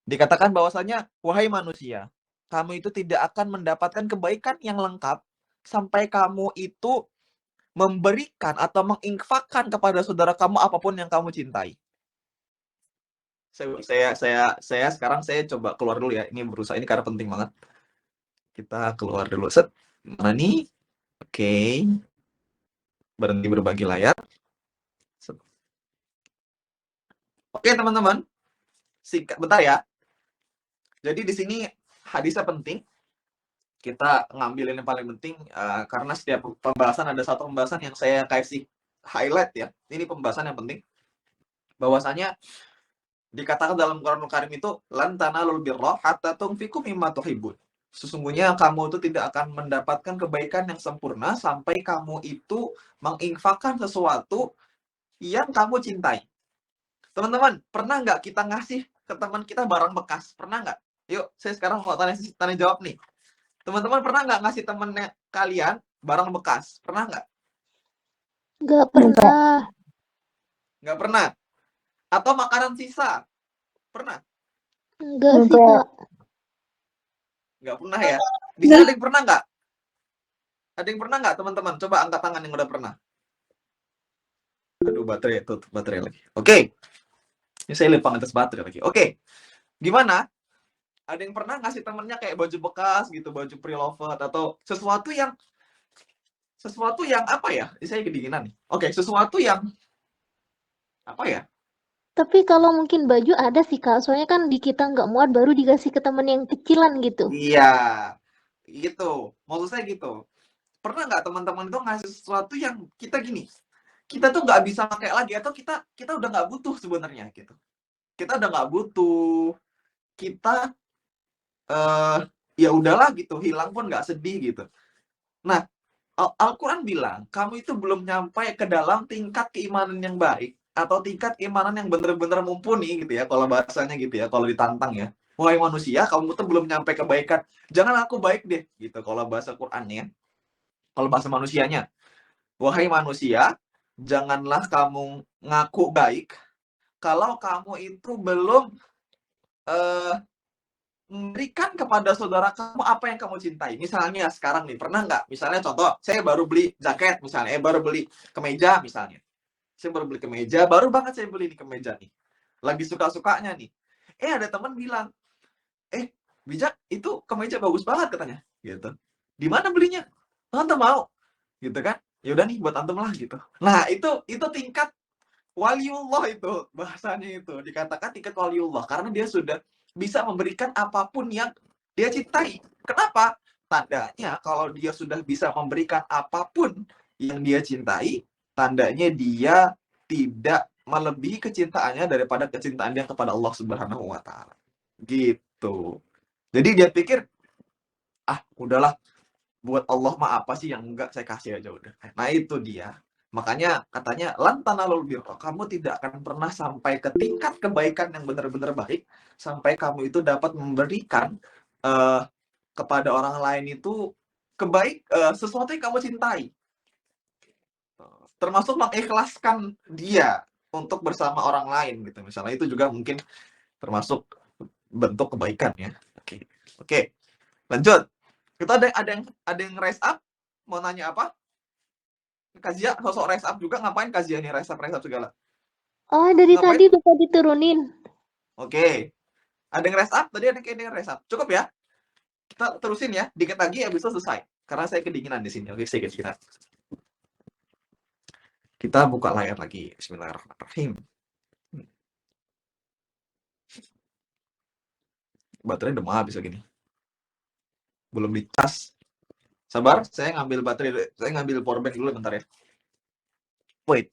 B: Dikatakan bahwasanya, wahai manusia, kamu itu tidak akan mendapatkan kebaikan yang lengkap sampai kamu itu memberikan atau menginfakkan kepada saudara kamu apapun yang kamu cintai. Saya sekarang saya coba keluar dulu ya. Ini berusaha, ini karena penting banget. Kita keluar dulu. Set. Mana nih? Oke. Berhenti berbagi layar. Set. Oke, teman-teman. Singkat bentar ya. Jadi di sini hadisnya penting. Kita ngambil yang paling penting karena setiap pembahasan ada satu pembahasan yang saya kasih highlight ya. Ini pembahasan yang penting. Bahwasanya dikatakan dalam Quranul Karim itu lan tanalul birra hatta tunfiqu mimma tuhibbun. Sesungguhnya kamu itu tidak akan mendapatkan kebaikan yang sempurna sampai kamu itu menginfakkan sesuatu yang kamu cintai. Teman-teman, pernah nggak kita ngasih ke teman kita barang bekas? Pernah nggak? Yuk, saya sekarang mau tanya jawab nih. Teman-teman pernah nggak ngasih temennya kalian barang bekas? Pernah nggak?
A: Nggak pernah.
B: Nggak pernah. Atau makanan sisa? Pernah?
A: Nggak sih, Kak.
B: Nggak pernah ya? Di sini ada yang pernah nggak? Ada yang pernah nggak, teman-teman? Coba angkat tangan yang udah pernah. Aduh, baterai tutup baterai lagi. Oke. Ini saya lupa ngetes baterai lagi. Oke. Gimana? Ada yang pernah ngasih temennya kayak baju bekas gitu, baju pre-loved, atau sesuatu yang apa ya? Saya kedinginan nih. Oke, sesuatu yang apa ya?
A: Tapi kalau mungkin baju ada sih, Kak. Soalnya kan di kita nggak muat baru dikasih ke temen yang kecilan gitu.
B: Iya, gitu. Maksud saya gitu. Pernah nggak teman-teman itu ngasih sesuatu yang kita gini, kita tuh nggak bisa pakai lagi, atau kita udah nggak butuh sebenarnya gitu. Kita udah nggak butuh, kita ya udahlah gitu, hilang pun nggak sedih gitu. Nah, Al-Quran bilang kamu itu belum nyampe ke dalam tingkat keimanan yang baik atau tingkat keimanan yang benar-benar mumpuni gitu ya, kalau bahasanya gitu ya, kalau ditantang ya. Wahai manusia, kamu tuh belum nyampe kebaikan. Jangan aku baik deh gitu kalau bahasa Qurannya. Kalau bahasa manusianya, wahai manusia, janganlah kamu ngaku baik kalau kamu itu belum memberikan kepada saudara kamu apa yang kamu cintai. Misalnya sekarang nih, pernah nggak? Misalnya contoh, saya baru beli jaket misalnya, baru beli kemeja misalnya. Saya baru beli kemeja, baru banget saya beli di kemeja nih. Lagi suka-sukanya nih. Ada teman bilang, Bijak, itu kemeja bagus banget katanya. Gitu. Di mana belinya? Tante mau. Gitu kan? ya udah nih buat antum lah gitu. Nah, itu tingkat waliullah, itu bahasanya, itu dikatakan tingkat waliullah karena dia sudah bisa memberikan apapun yang dia cintai. Kenapa? Tandanya kalau dia sudah bisa memberikan apapun yang dia cintai, tandanya dia tidak melebihi kecintaannya daripada kecintaan dia kepada Allah Subhanahu wa taala. Gitu. Jadi dia pikir, ah udahlah, buat Allah mah apa sih yang enggak, saya kasih aja udah. Nah itu dia. Makanya katanya lan tanalul birra, kamu tidak akan pernah sampai ke tingkat kebaikan yang benar-benar baik sampai kamu itu dapat memberikan kepada orang lain itu sesuatu yang kamu cintai. Termasuk mengikhlaskan dia untuk bersama orang lain gitu. Misalnya itu juga mungkin termasuk bentuk kebaikan ya. Oke. Lanjut. Kita ada yang raise up, mau nanya apa? Kazia sosok raise up juga, ngapain Kazia nih raise up segala?
A: Oh, dari
B: Ngapain?
A: tadi lupa diturunin.
B: Oke. Ada yang raise up, tadi ada yang raise up. Cukup ya? Kita terusin ya, dikit lagi habis itu selesai. Karena saya kedinginan di sini. Oke, sedikit. Kita buka layar lagi. Bismillahirrahmanirrahim. Baterai udah mau habis lagi nih. Belum dicas. Sabar, saya ngambil baterai, saya ngambil powerbank dulu bentar ya. Wait.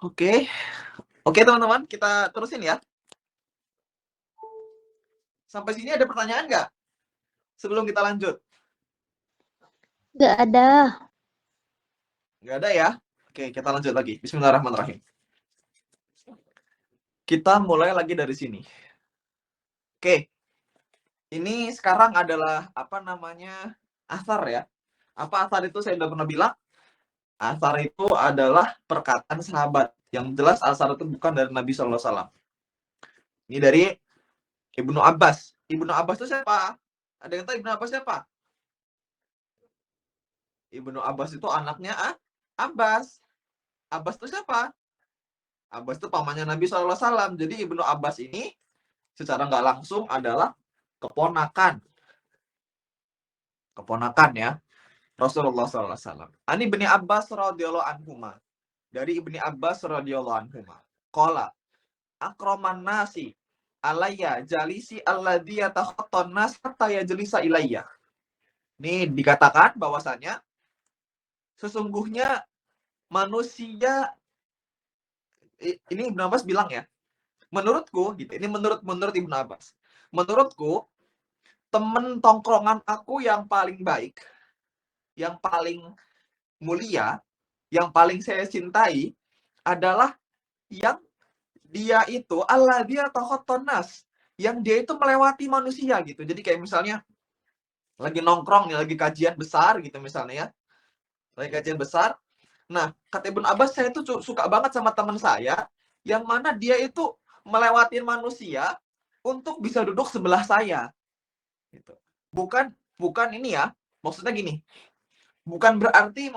B: Oke, teman-teman, kita terusin ya. Sampai sini ada pertanyaan nggak? Sebelum kita lanjut.
A: Nggak ada.
B: Nggak ada ya? Oke, kita lanjut lagi. Bismillahirrahmanirrahim. Kita mulai lagi dari sini. Oke. Ini sekarang adalah athar ya. Apa athar itu? Saya udah pernah bilang. Athar itu adalah perkataan sahabat. Yang jelas athar itu bukan dari Nabi SAW. Ini dari Ibnu Abbas. Ibnu Abbas itu siapa? Ada yang tahu Ibnu Abbas siapa? Ibnu Abbas itu anaknya Abbas. Abbas itu siapa? Abbas itu pamannya Nabi SAW. Jadi Ibnu Abbas ini secara nggak langsung adalah keponakan ya Rasulullah SAW. Ani Ibni Abbas radhiyallahu anhuma. Dari Ibni Abbas radhiyallahu anhuma. Qala akraman nasi alayya jalisi alladhi yatakhattan nas hatta yajlisa ilayya. Ini dikatakan bahwasanya sesungguhnya manusia, ini Ibnu Abbas bilang ya, menurutku gitu. Ini menurut Ibnu Abbas. Menurutku temen tongkrongan aku yang paling baik, yang paling mulia, yang paling saya cintai adalah yang dia itu dia nas, yang dia itu melewati manusia gitu. Jadi kayak misalnya lagi nongkrong nih, lagi kajian besar gitu misalnya ya. Lagi kajian besar. Nah, kata Ibnu Abbas, saya tuh suka banget sama teman saya yang mana dia itu melewati manusia untuk bisa duduk sebelah saya. Gitu. Bukan ini ya, maksudnya gini. Bukan berarti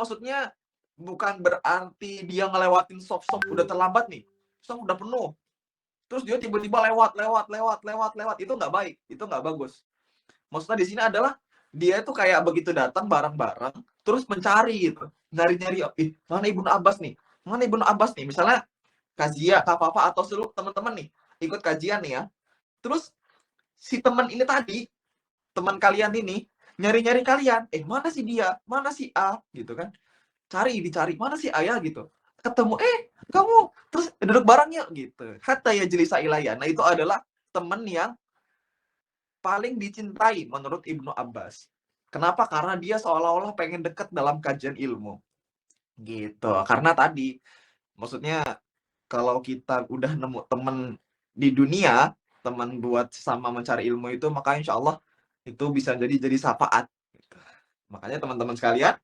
B: dia ngelewatin sop udah terlambat nih. Sop udah penuh. Terus dia tiba-tiba lewat. Itu nggak baik, itu nggak bagus. Maksudnya di sini adalah dia itu kayak begitu datang bareng-bareng, terus mencari gitu. Nyari-nyari, mana Ibnu Abbas nih? Misalnya Kazia, Kak Papa, atau seluruh teman-teman nih, ikut kajian nih ya. Terus si teman ini tadi, teman kalian ini, nyari-nyari kalian. Mana sih dia? Mana si A? Gitu kan. Dicari. Mana si A ya? Gitu. Ketemu, kamu. Terus duduk bareng yuk. Gitu. Hatta ya jelisa ilayah. Nah, itu adalah teman yang paling dicintai menurut Ibnu Abbas. Kenapa? Karena dia seolah-olah pengen dekat dalam kajian ilmu. Gitu. Karena tadi, maksudnya kalau kita udah nemu temen di dunia, teman buat sama mencari ilmu itu, maka insya Allah itu bisa jadi syafaat. Gitu. Makanya teman-teman sekalian,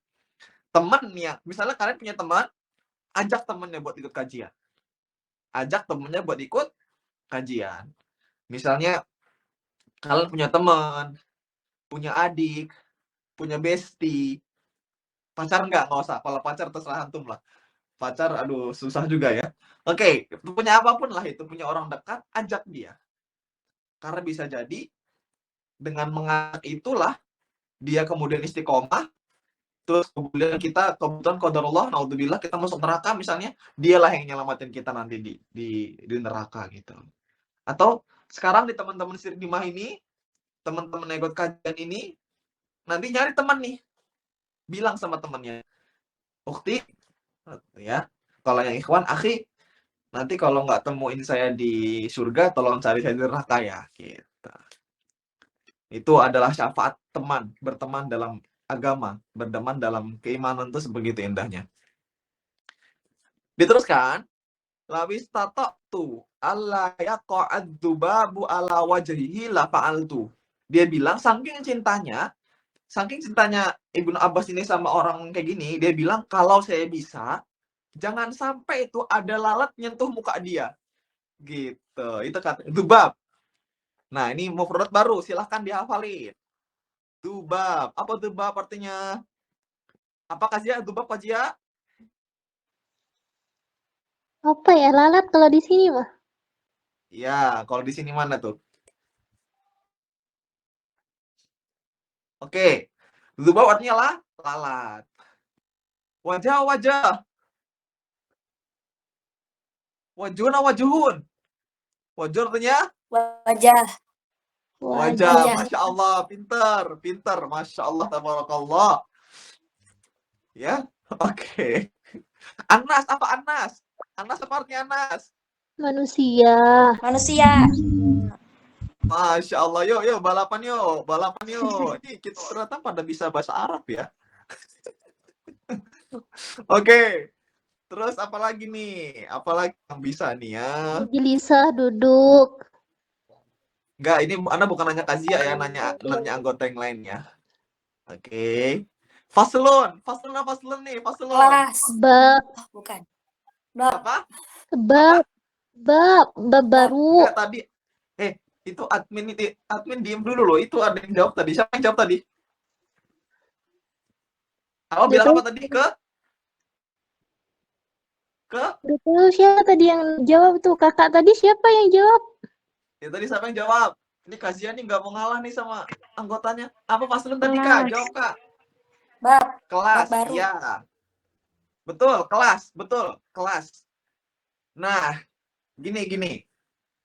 B: temen yang, misalnya kalian punya teman, ajak temennya buat ikut kajian. Ajak temennya buat ikut kajian. Misalnya kalian punya teman, punya adik, punya bestie, pacar nggak usah. Kalau pacar terserah antum lah. Pacar, aduh susah juga ya. Oke, punya apapun lah itu, punya orang dekat, ajak dia. Karena bisa jadi dengan mengajak itulah dia kemudian istiqomah, terus kemudian kita kebetulan qadarullah naudzubillah kita masuk neraka misalnya, dialah yang nyelamatin kita nanti di neraka gitu. Atau sekarang di teman-teman Sirdimah ini, teman-teman ikut kajian ini, nanti nyari teman nih, bilang sama temannya, ukti, ya, kalau yang ikhwan, akhi, nanti kalau nggak temuin saya di surga, tolong cari saya di neraka ya, gitu. Itu adalah syafaat teman, berteman dalam agama, berteman dalam keimanan itu sebegitu indahnya. Diteruskan, lawis tata'tu alla yaqa'ad dzubabu ala wajhihi la fa'altu. Dia bilang saking cintanya Ibnu Abbas ini sama orang kayak gini, dia bilang kalau saya bisa, jangan sampai itu ada lalat nyentuh muka dia. Gitu. Itu kata dzubab. Nah, ini mufrad baru, silahkan dihafalin. Dzubab. Apa dzubab artinya? Apa Kazia? Dzubab Kazia?
A: Apa ya lalat kalau di sini mah?
B: Ya, kalau di sini mana tuh? Oke. Dzubab artinya lalat. Wajah. Wajuna wajuhun. Wajur artinya
D: Wajah.
B: wajah.
D: Wajah.
B: Masya Allah, pinter. Masya Allah, tabarakallah. Ya, oke. Anas, apa Anas? Anas apa artinya Anas?
A: Manusia.
D: Manusia.
B: Masya Allah, yuk, balapan yuk. Ini kita ternyata pada bisa bahasa Arab ya. Oke, terus apa lagi nih? Apalagi yang bisa nih ya?
A: Gelisah duduk.
B: Enggak, ini Anda bukan nanya Kazia ya, nanya anggota yang lain ya. Oke. Faslun nih.
D: Kelas.
A: Bab.
D: Bukan. Bab.
B: Apa?
A: Bab baru.
B: Enggak, tadi. Itu admin diem dulu loh. Itu ada yang jawab tadi. Siapa yang jawab tadi? Apa bilang apa tadi?
A: Udah tahu siapa tadi yang jawab tuh? Kakak tadi siapa yang jawab?
B: Ya tadi siapa yang jawab? Ini Kazia nih nggak mau ngalah nih sama anggotanya. Apa Faslun tadi Kak? Jawab Kak.
D: Bab.
B: Kelas.
D: Bab baru.
B: Iya. Betul, kelas. Nah, gini.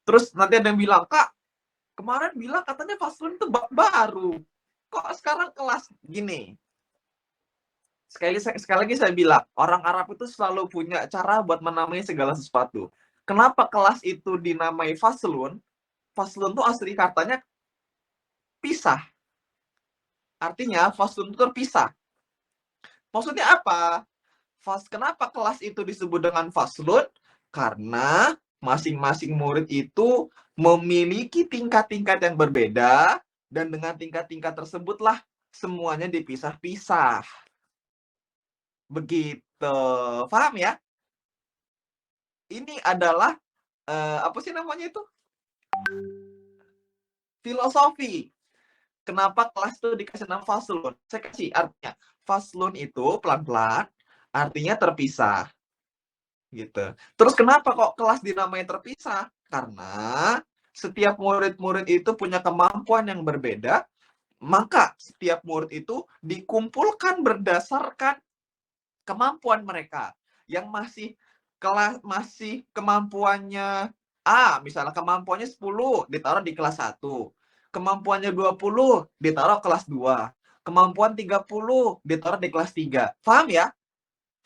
B: Terus nanti ada yang bilang, Kak, kemarin bilang katanya Faslun itu bab baru. Kok sekarang kelas? Gini. Sekali lagi saya bilang, orang Arab itu selalu punya cara buat menamai segala sesuatu. Kenapa kelas itu dinamai Faslun? Faslun itu asli katanya pisah. Artinya Faslun itu terpisah. Maksudnya apa? Kenapa kelas itu disebut dengan Faslun? Karena masing-masing murid itu memiliki tingkat-tingkat yang berbeda, dan dengan tingkat-tingkat tersebutlah semuanya dipisah-pisah. Begitu. Paham ya? Ini adalah apa sih namanya itu? Filosofi. Kenapa kelas itu dikasih nama Faslun? Saya kasih artinya. Faslun itu pelan-pelan artinya terpisah. Gitu. Terus kenapa kok kelas dinamai terpisah? Karena setiap murid-murid itu punya kemampuan yang berbeda, maka setiap murid itu dikumpulkan berdasarkan kemampuan mereka. Yang masih kemampuannya A, misalnya kemampuannya 10 ditaruh di kelas 1. Kemampuannya 20 ditaruh kelas 2. Kemampuan 30 ditaruh di kelas 3. Paham ya?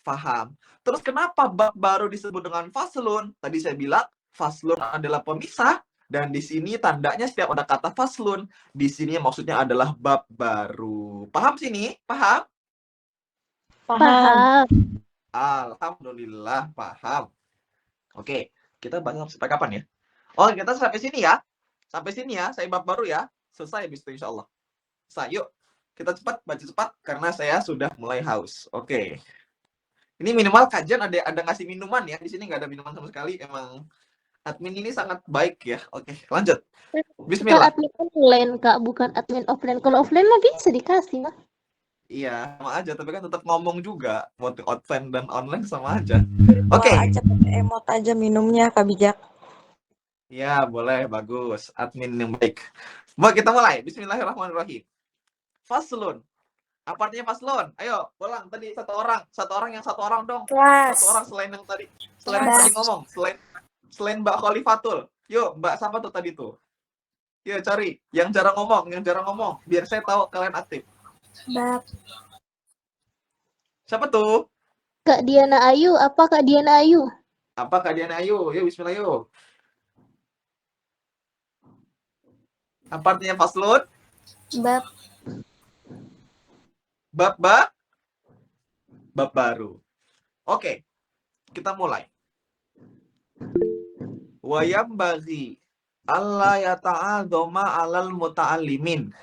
B: Paham. Terus kenapa bab baru disebut dengan Faslun? Tadi saya bilang Faslun adalah pemisah, Dan di sini tandanya setiap ada kata faslun, di sini maksudnya adalah bab baru. Paham sini? Paham?
A: Paham.
B: Alhamdulillah paham. Oke, kita bahas sampai kapan ya? Oh, kita sampai sini ya. Sampai sini ya, saya bab baru ya. Selesai habis itu insya Allah. Yuk, kita cepat, baca cepat karena saya sudah mulai haus. Oke. Ini minimal kajian ada ngasih minuman ya. Di sini nggak ada minuman sama sekali. Emang admin ini sangat baik ya. Oke, lanjut.
A: Kita
B: Bismillah.
A: admin online, Kak, bukan admin offline. Kalau offline mah bisa dikasih, Kak.
B: Iya, sama aja. Tapi kan tetap ngomong juga. Mau offline dan online sama aja.
E: Virtual
B: Oke.
E: aja pakai emot aja minumnya, Kak Bijak.
B: Ya, boleh. Bagus. Admin yang baik. Mau kita mulai. Bismillahirrahmanirrahim. Faslun. Apa artinya faslun? Ayo, pulang. Tadi satu orang yang satu orang dong.
D: Kelas.
B: Satu orang selain yang tadi. Selain yang tadi ngomong. Selain Mbak Khalifatul. Yuk, Mbak siapa tuh tadi tuh? Yuk, cari. Yang jarang ngomong. Biar saya tahu kalian aktif.
D: Bab.
B: Siapa tuh?
A: Kak Diana Ayu, apa Kak Diana Ayu?
B: Apa Kak Diana? Ayo, bismillah yuk. Apa artinya faslun?
D: Bab.
B: Bab baru. Oke, kita mulai. Wayam bagi Allah yata'adzoma alal muta'allimin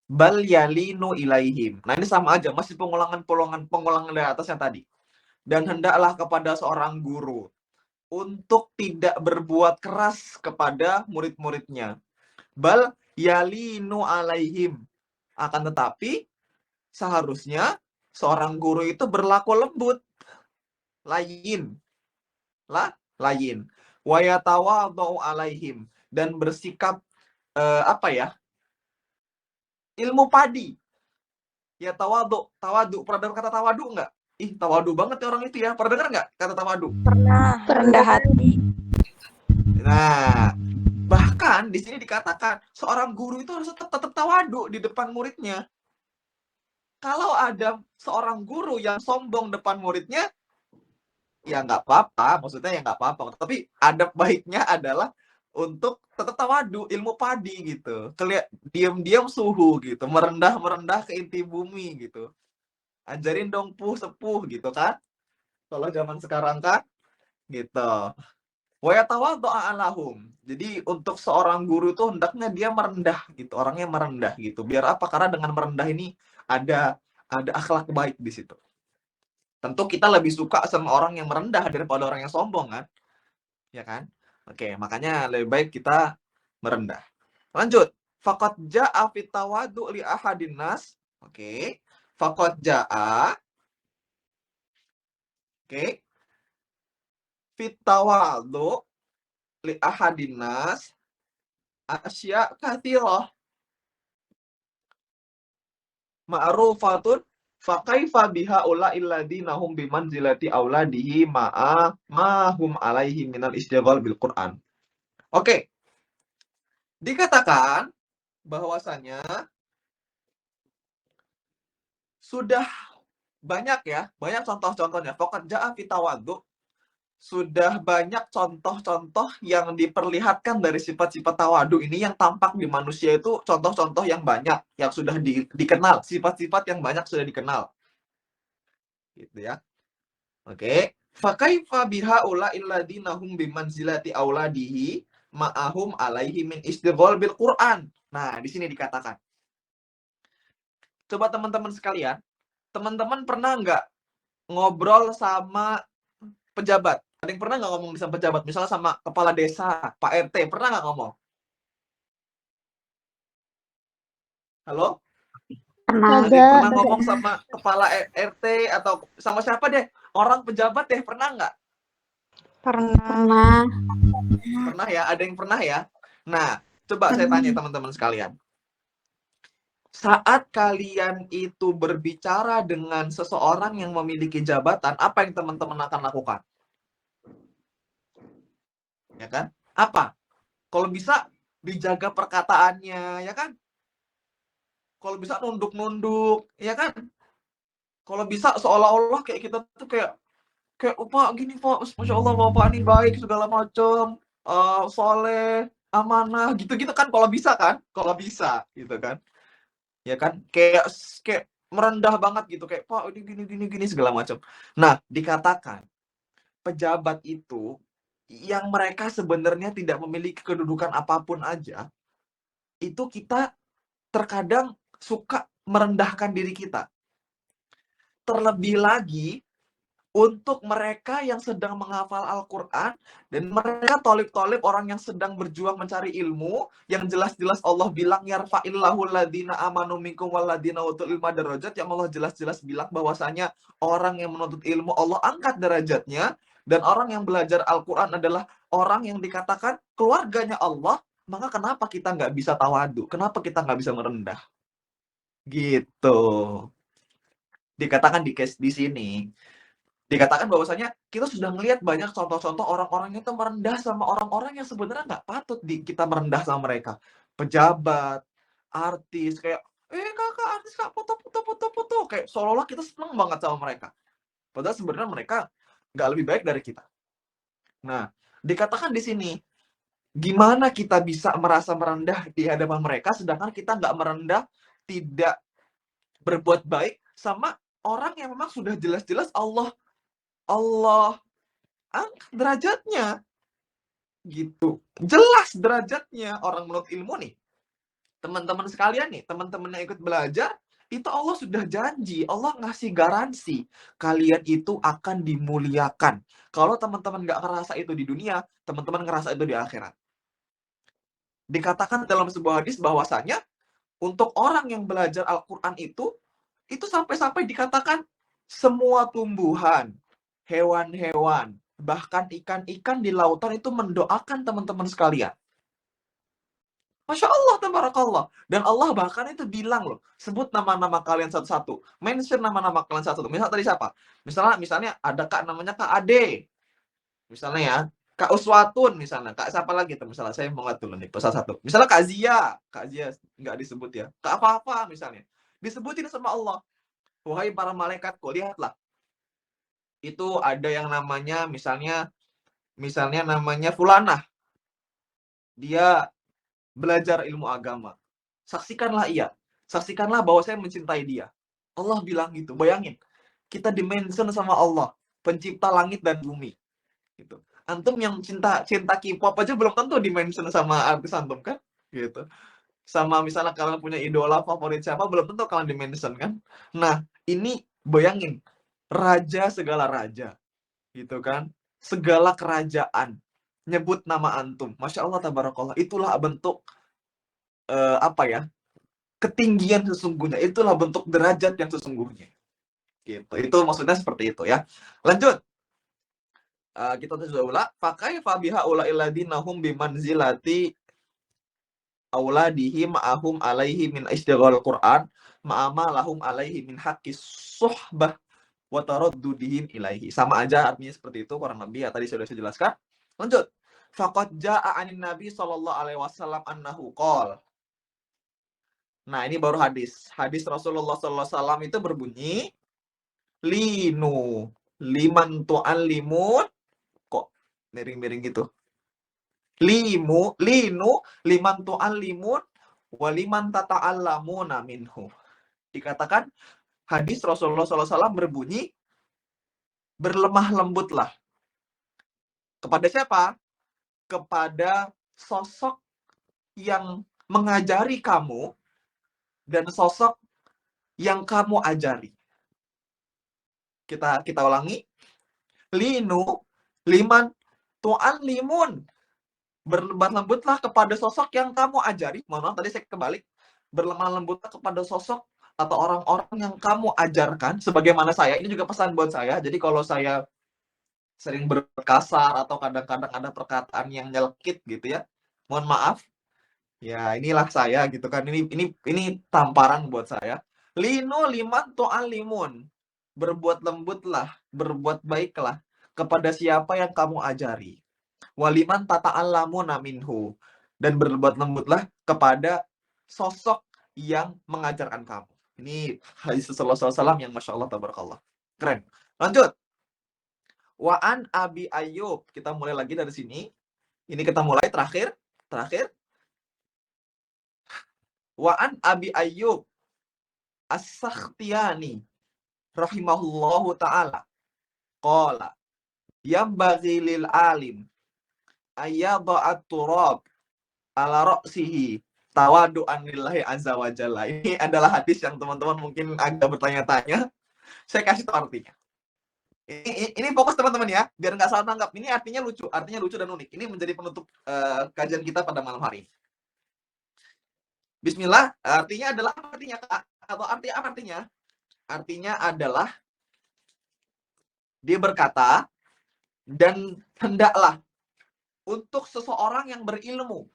B: bal yalinu ilaihim. Nah, ini sama aja, masih pengulangan dari atasnya tadi. Dan hendaklah kepada seorang guru untuk tidak berbuat keras kepada murid-muridnya. Bal yalinu alaihim. Akan tetapi seharusnya seorang guru itu berlaku lembut. Layin. Wa yatawadhu alaihim, dan bersikap ilmu padi. Ya tawadu. Pernah dengar kata tawadu enggak? Ih, tawadu banget ya orang itu ya. Pernah dengar enggak kata tawadu?
E: Pernah, rendah hati.
B: Nah, bahkan di sini dikatakan seorang guru itu harus tetap tawadu di depan muridnya. Kalau ada seorang guru yang sombong depan muridnya, ya nggak apa-apa, maksudnya ya nggak apa-apa. Tapi adab baiknya adalah untuk tetap tawadu, ilmu padi gitu. Diam-diam suhu gitu, merendah ke inti bumi gitu. Ajarin dong sepuh gitu kan. Kalau zaman sekarang kan gitu. Wa yatawadhu alahum. Jadi untuk seorang guru itu hendaknya dia merendah gitu, orangnya merendah gitu. Biar apa? Karena dengan merendah ini ada akhlak baik di situ. Tentu kita lebih suka sama orang yang merendah daripada orang yang sombong kan? Ya kan? Oke, makanya lebih baik kita merendah. Lanjut. Faqad ja'a fit tawadhu li ahadin nas. Oke. Faqad ja'a. Oke. Fit tawadhu li ahadin nas asya katsirah ma'rufatun fa kaifa biha ula illadina hum bimanzilati auladihi ma hum alaihi minal istighal bil Qur'an. Oke. Dikatakan bahwasanya sudah banyak contoh-contohnya. Faqad ja'a fi tawadhu, sudah banyak contoh-contoh yang diperlihatkan dari sifat-sifat tawadu ini yang tampak di manusia itu, contoh-contoh yang banyak yang sudah dikenal, sifat-sifat yang banyak sudah dikenal. Gitu ya. Oke. Fa kaifa bihaula illadina hum bimanzilati auladihi ma'ahum alaihi min istighal bil Qur'an. Nah, di sini dikatakan. Coba teman-teman sekalian, teman-teman pernah nggak ngobrol sama pejabat? Ada yang pernah nggak ngomong sama pejabat? Misalnya sama kepala desa, Pak RT, pernah nggak ngomong? Halo? Ada yang pernah ngomong sama kepala RT atau sama siapa deh? Orang pejabat deh, pernah nggak?
E: Pernah.
B: Pernah ya? Ada yang pernah ya? Nah, coba saya tanya teman-teman sekalian. Saat kalian itu berbicara dengan seseorang yang memiliki jabatan, apa yang teman-teman akan lakukan? Ya kan? Apa? Kalau bisa dijaga perkataannya, ya kan? Kalau bisa nunduk-nunduk, ya kan? Kalau bisa seolah-olah kayak kita tuh kayak Pak gini Pak, Masya Allah Bapak ini baik segala macam, soleh, amanah gitu-gitu kan kalau bisa gitu kan. Ya kan? Kayak merendah banget gitu kayak Pak ini gini segala macam. Nah, dikatakan pejabat itu yang mereka sebenarnya tidak memiliki kedudukan apapun aja, itu kita terkadang suka merendahkan diri kita. Terlebih lagi untuk mereka yang sedang menghafal Al-Quran dan mereka tolib-tolib orang yang sedang berjuang mencari ilmu, yang jelas-jelas Allah bilang yarfa'illahu alladhina amanu minkum walladhina utul ilma darajat, yang Allah jelas-jelas bilang bahwasanya orang yang menuntut ilmu Allah angkat derajatnya, dan orang yang belajar Al-Quran adalah orang yang dikatakan keluarganya Allah. Maka kenapa kita nggak bisa tawadu? Kenapa kita nggak bisa merendah? Gitu. Dikatakan di sini. Dikatakan bahwasanya kita sudah melihat banyak contoh-contoh orang-orang itu merendah sama orang-orang yang sebenarnya nggak patut kita merendah sama mereka. Pejabat, artis, kayak, kakak artis kak, foto. Kayak seolah-olah kita seneng banget sama mereka. Padahal sebenarnya mereka nggak lebih baik dari kita. Nah, dikatakan di sini, gimana kita bisa merasa merendah di hadapan mereka, sedangkan kita nggak merendah, tidak berbuat baik sama orang yang memang sudah jelas-jelas Allah angkat derajatnya gitu. Jelas derajatnya orang menurut ilmu nih. Teman-teman sekalian nih, teman-teman yang ikut belajar, itu Allah sudah janji, Allah ngasih garansi kalian itu akan dimuliakan. Kalau teman-teman nggak ngerasa itu di dunia, teman-teman ngerasa itu di akhirat. Dikatakan dalam sebuah hadis bahwasanya untuk orang yang belajar Al-Quran itu sampai-sampai dikatakan semua tumbuhan, hewan-hewan, bahkan ikan-ikan di lautan itu mendoakan teman-teman sekalian. Masya Allah, tabarakallah. Dan Allah bahkan itu bilang loh, sebut nama-nama kalian satu-satu. Mention nama-nama kalian satu-satu. Misal tadi siapa? Misalnya ada Kak namanya Kak Ade. Misalnya ya, Kak Uswatun misalnya. Kak siapa lagi tuh? Misalnya saya mau lihat dulu nih, satu. Misalnya Kak Zia. Kak Zia nggak disebut ya. Kak apa-apa misalnya. Disebutin sama Allah. Wahai para malaikatku, lihatlah. Itu ada yang namanya misalnya namanya Fulanah. Dia belajar ilmu agama. Saksikanlah ia. Saksikanlah bahwa saya mencintai dia. Allah bilang gitu. Bayangin. Kita dimention sama Allah. Pencipta langit dan bumi. Gitu. Antum yang cinta K-pop aja belum tentu dimention sama artis antum kan? Gitu. Sama misalnya kalian punya idola favorit siapa, belum tentu kalian dimention kan? Nah, ini bayangin. Raja segala raja. Gitu kan? Segala kerajaan. Nyebut nama antum. Masya Allah, tabarakallah. Itulah bentuk ketinggian sesungguhnya. Itulah bentuk derajat yang sesungguhnya. Gitu. Itu maksudnya seperti itu ya. Lanjut. Kita sudah ulang. Pakai fabiha ula iladina hum bimanzilati auladihim ma'ahum alaihi min istighal Qur'an ma'ama lahum alaihi min haqqis suhbah wa taraddudihim ilaihi. Sama aja artinya seperti itu kurang lebih ya, tadi sudah saya jelaskan. Lanjut. Faqad jaa'a 'anin Nabi sallallahu alaihi wasallam annahu qala. Nah, ini baru hadis. Hadis Rasulullah sallallahu alaihi wasallam itu berbunyi linu liman tu'allimun, kok miring-miring gitu. Linu liman tu'allimun wa liman tata'allamuna minhu. Dikatakan hadis Rasulullah SAW berbunyi, berlemah lembutlah. Kepada siapa? Kepada sosok yang mengajari kamu dan sosok yang kamu ajari. Kita ulangi. Linu liman tu'allimun. Berlemah lembutlah kepada sosok yang kamu ajari. Mohon maaf, tadi saya kebalik. Berlemah lembutlah kepada sosok atau orang-orang yang kamu ajarkan. Sebagaimana saya, ini juga pesan buat saya. Jadi kalau saya sering berkasar atau kadang-kadang ada perkataan yang nyelkit gitu ya, mohon maaf. Ya inilah saya gitu kan. Ini tamparan buat saya. Linu liman tu'allimun. Berbuat lembutlah, berbuat baiklah kepada siapa yang kamu ajari. Waliman tata'allamuna minhu, dan berbuat lembutlah kepada sosok yang mengajarkan kamu. Ini hadis Rasulullah SAW yang Masya Allah, tabarakallah. Keren. Lanjut. Wa'an Abi Ayyub. Kita mulai lagi dari sini. Ini kita mulai terakhir. Terakhir, wa an Abi Ayyub As-Sakhtiyani rahimahullahu taala qala yambaghi lil alim ayyada'at turab ala ra'sihi tawadu'an lillahi azza wa jalla. Ini adalah hadis yang teman-teman mungkin agak bertanya-tanya. Saya kasih tahu artinya. Ini fokus teman-teman ya, biar nggak salah tanggap. Ini artinya lucu dan unik. Ini menjadi penutup kajian kita pada malam hari ini. Bismillah, artinya adalah apa artinya, Kak? Atau arti apa artinya? Artinya adalah dia berkata, dan hendaklah untuk seseorang yang berilmu.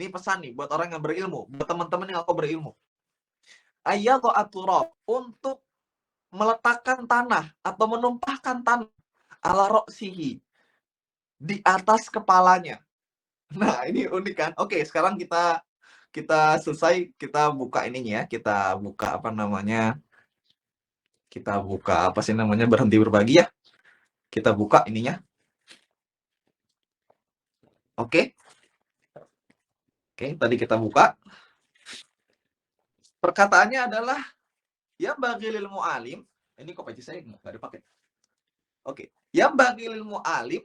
B: Ini pesan nih buat orang yang berilmu, buat teman-teman yang aku berilmu. Ayyadhu aturab, untuk meletakkan tanah atau menumpahkan tanah ala roksihi, di atas kepalanya. Nah, ini unik kan? Oke, sekarang kita selesai, kita buka ininya ya, kita buka apa namanya? Kita buka apa sih namanya, berhenti berbagi ya. Kita buka ininya. Oke. Oke, tadi kita buka. Perkataannya adalah ya bagi lil mu'alim. Ini kok peci saya nggak dipakai. Oke. Ya bagi lil mu'alim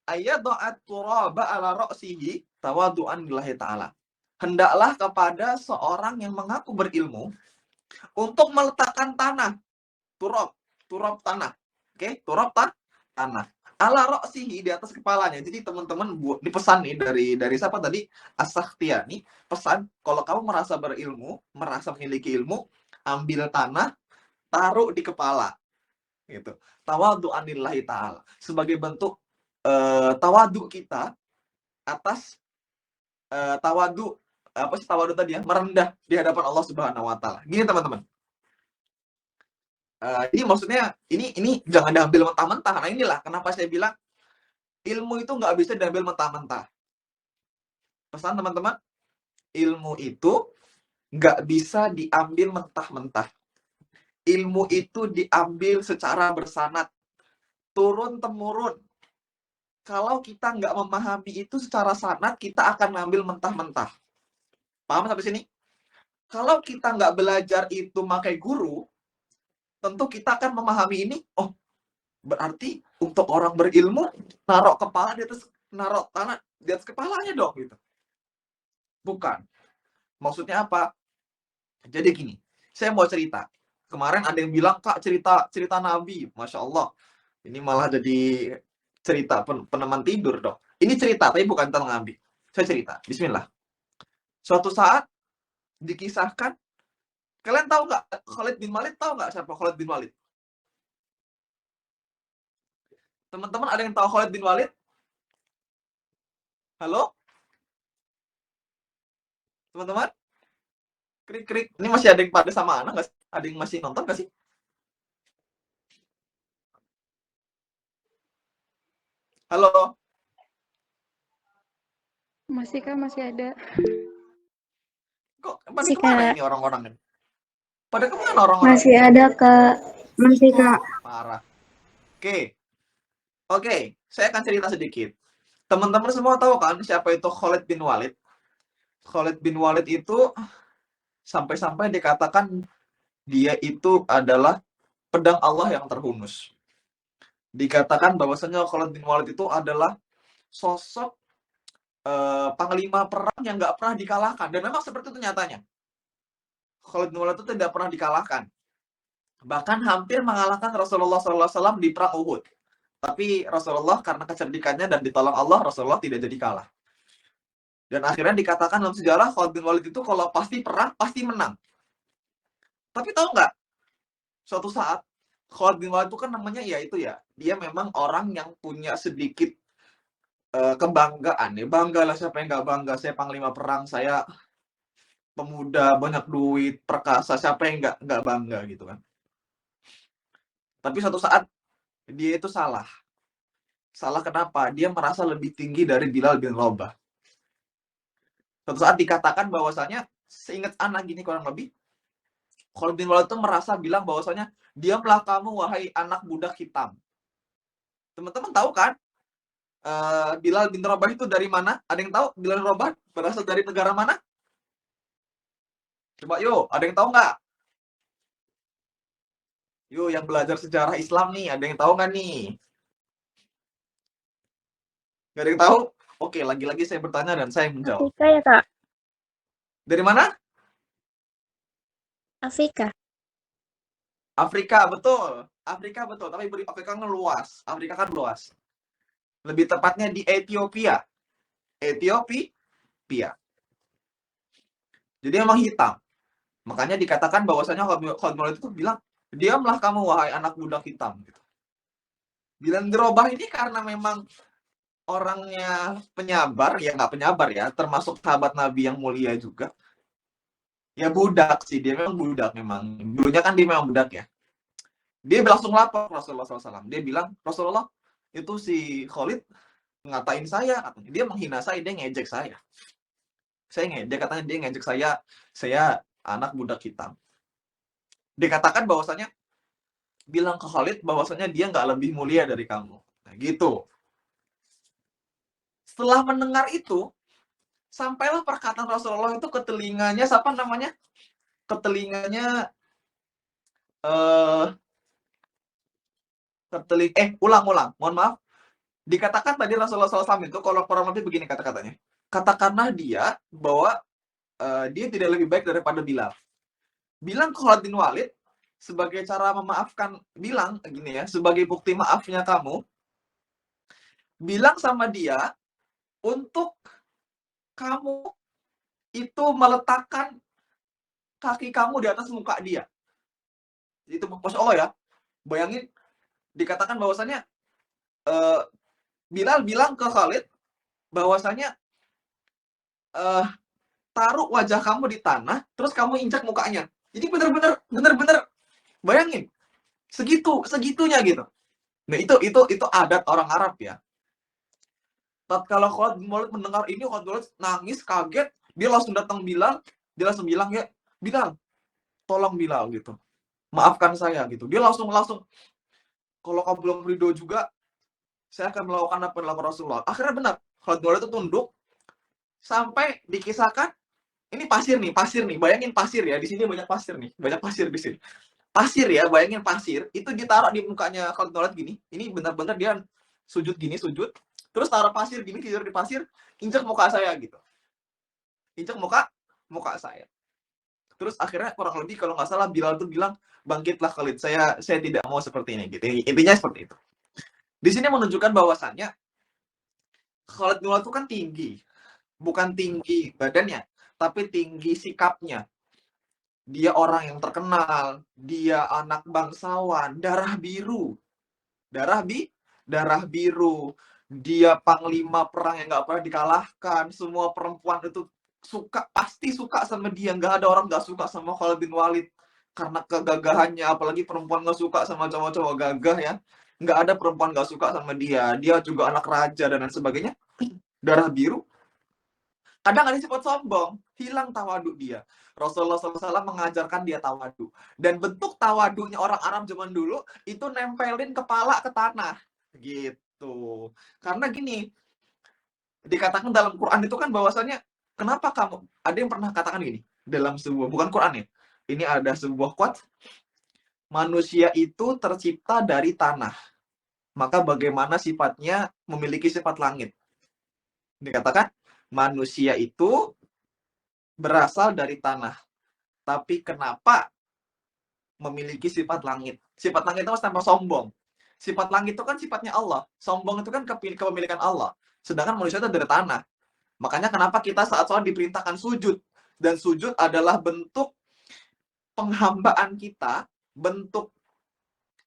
B: ayyada'at turaba ala ra'sihi tawadu'an lillahi ta'ala. Hendaklah kepada seorang yang mengaku berilmu untuk meletakkan tanah, turab tanah. Oke, turab tanah. Ala ra'sihi, di atas kepalanya. Jadi teman-teman dipesan nih dari siapa tadi? As-Sakhtiyani, pesan kalau kamu merasa berilmu, merasa memiliki ilmu, ambil tanah, taruh di kepala. Gitu. Tawadu'an lillahi ta'ala. Sebagai bentuk tawadu kita atas tawadu, apa sih tawadu tadi ya? Merendah di hadapan Allah Subhanahu wa taala. Gini teman-teman. Ini maksudnya ini jangan diambil mentah-mentah. Nah, inilah kenapa saya bilang ilmu itu nggak bisa diambil mentah-mentah. Pesan teman-teman, ilmu itu nggak bisa diambil mentah-mentah. Ilmu itu diambil secara bersanad, turun-temurun. Kalau kita nggak memahami itu secara sanad, kita akan ngambil mentah-mentah. Paham sampai sini? Kalau kita nggak belajar itu pakai guru, tentu kita akan memahami ini, oh berarti untuk orang berilmu naruh kepala di atas, naruh tanah di atas kepalanya dong gitu. Bukan. Maksudnya apa? Jadi gini, saya mau cerita. Kemarin ada yang bilang, Kak, cerita Nabi. Masya Allah. Ini malah jadi cerita peneman tidur dong. Ini cerita, tapi bukan tentang Nabi. Saya cerita. Bismillah. Suatu saat dikisahkan, kalian tahu nggak Khalid bin Walid? Tahu nggak siapa Khalid bin Walid? Teman-teman ada yang tahu Khalid bin Walid? Halo? Teman-teman? Krik-krik. Ini masih ada yang pada sama anak nggak sih? Ada yang masih nonton nggak sih? Halo?
F: Masih Kak, masih ada.
B: Kok pada
C: Masih,
B: kemana
C: Kak.
B: ini orang-orang ini? Pada kemana orang-orang?
C: Masih ada, Kak.
F: Masih Kak.
B: Parah. Oke, saya akan cerita sedikit. Teman-teman semua tahu kan siapa itu Khalid bin Walid? Khalid bin Walid itu sampai-sampai dikatakan dia itu adalah pedang Allah yang terhunus. Dikatakan bahwasanya Khalid bin Walid itu adalah sosok panglima perang yang nggak pernah dikalahkan. Dan memang seperti itu nyatanya. Khalid bin Walid itu tidak pernah dikalahkan. Bahkan hampir mengalahkan Rasulullah SAW di perang Uhud. Tapi Rasulullah karena kecerdikannya dan ditolong Allah, Rasulullah tidak jadi kalah. Dan akhirnya dikatakan dalam sejarah Khalid bin Walid itu kalau pasti perang, pasti menang. Tapi tahu nggak? Suatu saat Khalid bin Walid itu kan namanya ya itu ya, dia memang orang yang punya sedikit kebanggaan ya. Bangga lah, siapa yang nggak bangga? Saya panglima perang, saya pemuda, banyak duit, perkasa, siapa yang nggak bangga gitu kan. Tapi suatu saat dia itu salah. Salah kenapa? Dia merasa lebih tinggi dari Bilal bin Rabah. Suatu saat dikatakan bahwasanya, seingat anak gini kurang lebih, Khalid bin Walid itu merasa bilang bahwasanya, diamlah kamu wahai anak budak hitam. Teman-teman tahu kan? Bilal bin Rabah itu dari mana? Ada yang tahu Bilal bin Rabah berasal dari negara mana? Coba yuk, ada yang tahu nggak? Yuk, yang belajar sejarah Islam nih, ada yang tahu nggak nih? Nggak ada yang tahu? Oke, lagi-lagi saya bertanya dan saya menjawab.
C: Afrika ya, Kak?
B: Dari mana?
C: Afrika.
B: Afrika, betul. Afrika, betul. Tapi Afrika kan luas. Afrika kan luas. Lebih tepatnya di Ethiopia. Ethiopia. Jadi memang hitam. Makanya dikatakan bahwasanya Khalid bin Walid itu bilang, diamlah kamu wahai anak budak hitam. Gitu. Bilal bin Rabah ini karena memang orangnya penyabar, ya nggak penyabar ya, termasuk sahabat Nabi yang mulia juga. Ya budak sih, dia memang budak memang. Dulunya kan dia memang budak ya. Dia langsung lapor Rasulullah SAW. Dia bilang, Rasulullah, itu si Khalid ngatain saya, katanya. Dia menghina saya, dia ngejek saya. Dia katanya dia ngejek saya anak budak hitam. Dikatakan bahwasanya, bilang ke Khalid bahwasanya dia nggak lebih mulia dari kamu. Nah, gitu. Setelah mendengar itu, sampailah perkataan Rasulullah itu ke telinganya, siapa namanya? Ke telinganya, ulang, mohon maaf. Dikatakan tadi Rasulullah SAW itu, kalau kurang lebih begini kata-katanya. Katakanlah dia bahwa dia tidak lebih baik daripada Bilal. Bilang ke Khalid bin Walid, sebagai cara memaafkan, bilang gini ya, sebagai bukti maafnya kamu, bilang sama dia, untuk kamu itu meletakkan kaki kamu di atas muka dia. Itu Masya Allah ya. Bayangin, dikatakan bahwasanya Bilal bilang ke Khalid bahwasanya taruh wajah kamu di tanah, terus kamu injak mukanya. Jadi bener-bener bayangin, segitunya gitu. Nah, itu adat orang Arab ya. Tatkala Khalid bin Walid mendengar ini, Khalid bin Walid nangis, kaget, dia langsung datang Bilal, dia langsung bilang, ya Bilal, tolong Bilal gitu, maafkan saya gitu. Dia langsung, kalau kamu belum ridho juga, saya akan melakukan apa yang dilakukan Rasulullah. Akhirnya benar, Khalid bin Walid itu tunduk, sampai dikisahkan, ini pasir nih, bayangin pasir ya, di sini banyak pasir di sini. Pasir ya, bayangin pasir, itu ditaruh di mukanya Khalid bin Walid gini, ini benar-benar dia sujud gini, terus taruh pasir gini, tidur di pasir, injak muka saya gitu. Injak muka saya. Terus akhirnya kurang lebih kalau nggak salah Bilal tuh bilang, bangkitlah Khalid, saya tidak mau seperti ini gitu. Intinya seperti itu. Di sini menunjukkan bahwasannya Khalid bin Walid itu kan tinggi. Bukan tinggi badannya, tapi tinggi sikapnya. Dia orang yang terkenal, dia anak bangsawan, darah biru. Darah biru. Dia panglima perang yang nggak pernah dikalahkan. Semua perempuan itu pasti suka sama dia. Nggak ada orang nggak suka sama Khalid bin Walid karena kegagahannya. Apalagi perempuan nggak suka sama cowok-cowok gagah ya. Nggak ada perempuan nggak suka sama dia. Dia juga anak raja dan lain sebagainya. Darah biru. Kadang ada sifat sombong, hilang tawaduk dia. Rasulullah SAW mengajarkan dia tawaduk. Dan bentuk tawaduknya orang Arab zaman dulu, itu nempelin kepala ke tanah. Gitu. Karena gini, dikatakan dalam Quran itu kan bahwasannya, kenapa kamu, ada yang pernah katakan gini, dalam sebuah, bukan Quran ya, ini ada sebuah quote, manusia itu tercipta dari tanah. Maka bagaimana sifatnya memiliki sifat langit? Dikatakan, manusia itu berasal dari tanah. Tapi kenapa memiliki sifat langit? Sifat langit itu tanpa sombong. Sifat langit itu kan sifatnya Allah. Sombong itu kan kepemilikan Allah. Sedangkan manusia itu dari tanah. Makanya kenapa kita saat sholat diperintahkan sujud. Dan sujud adalah bentuk penghambaan kita, bentuk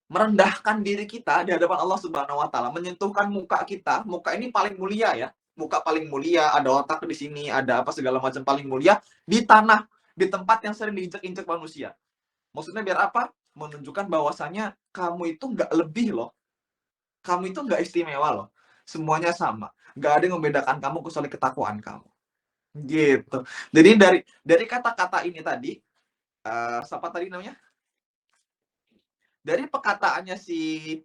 B: merendahkan diri kita di hadapan Allah Subhanahu wa Ta'ala, menyentuhkan muka kita. Muka ini paling mulia ya. Muka paling mulia, ada otak di sini, ada apa segala macam paling mulia di tanah, di tempat yang sering diinjak-injak manusia. Maksudnya biar apa? Menunjukkan bahwasanya kamu itu nggak lebih loh. Kamu itu nggak istimewa loh. Semuanya sama. Nggak ada yang membedakan kamu kecuali ketakwaan kamu. Gitu. Jadi dari kata-kata ini tadi, siapa tadi namanya? Dari perkataannya si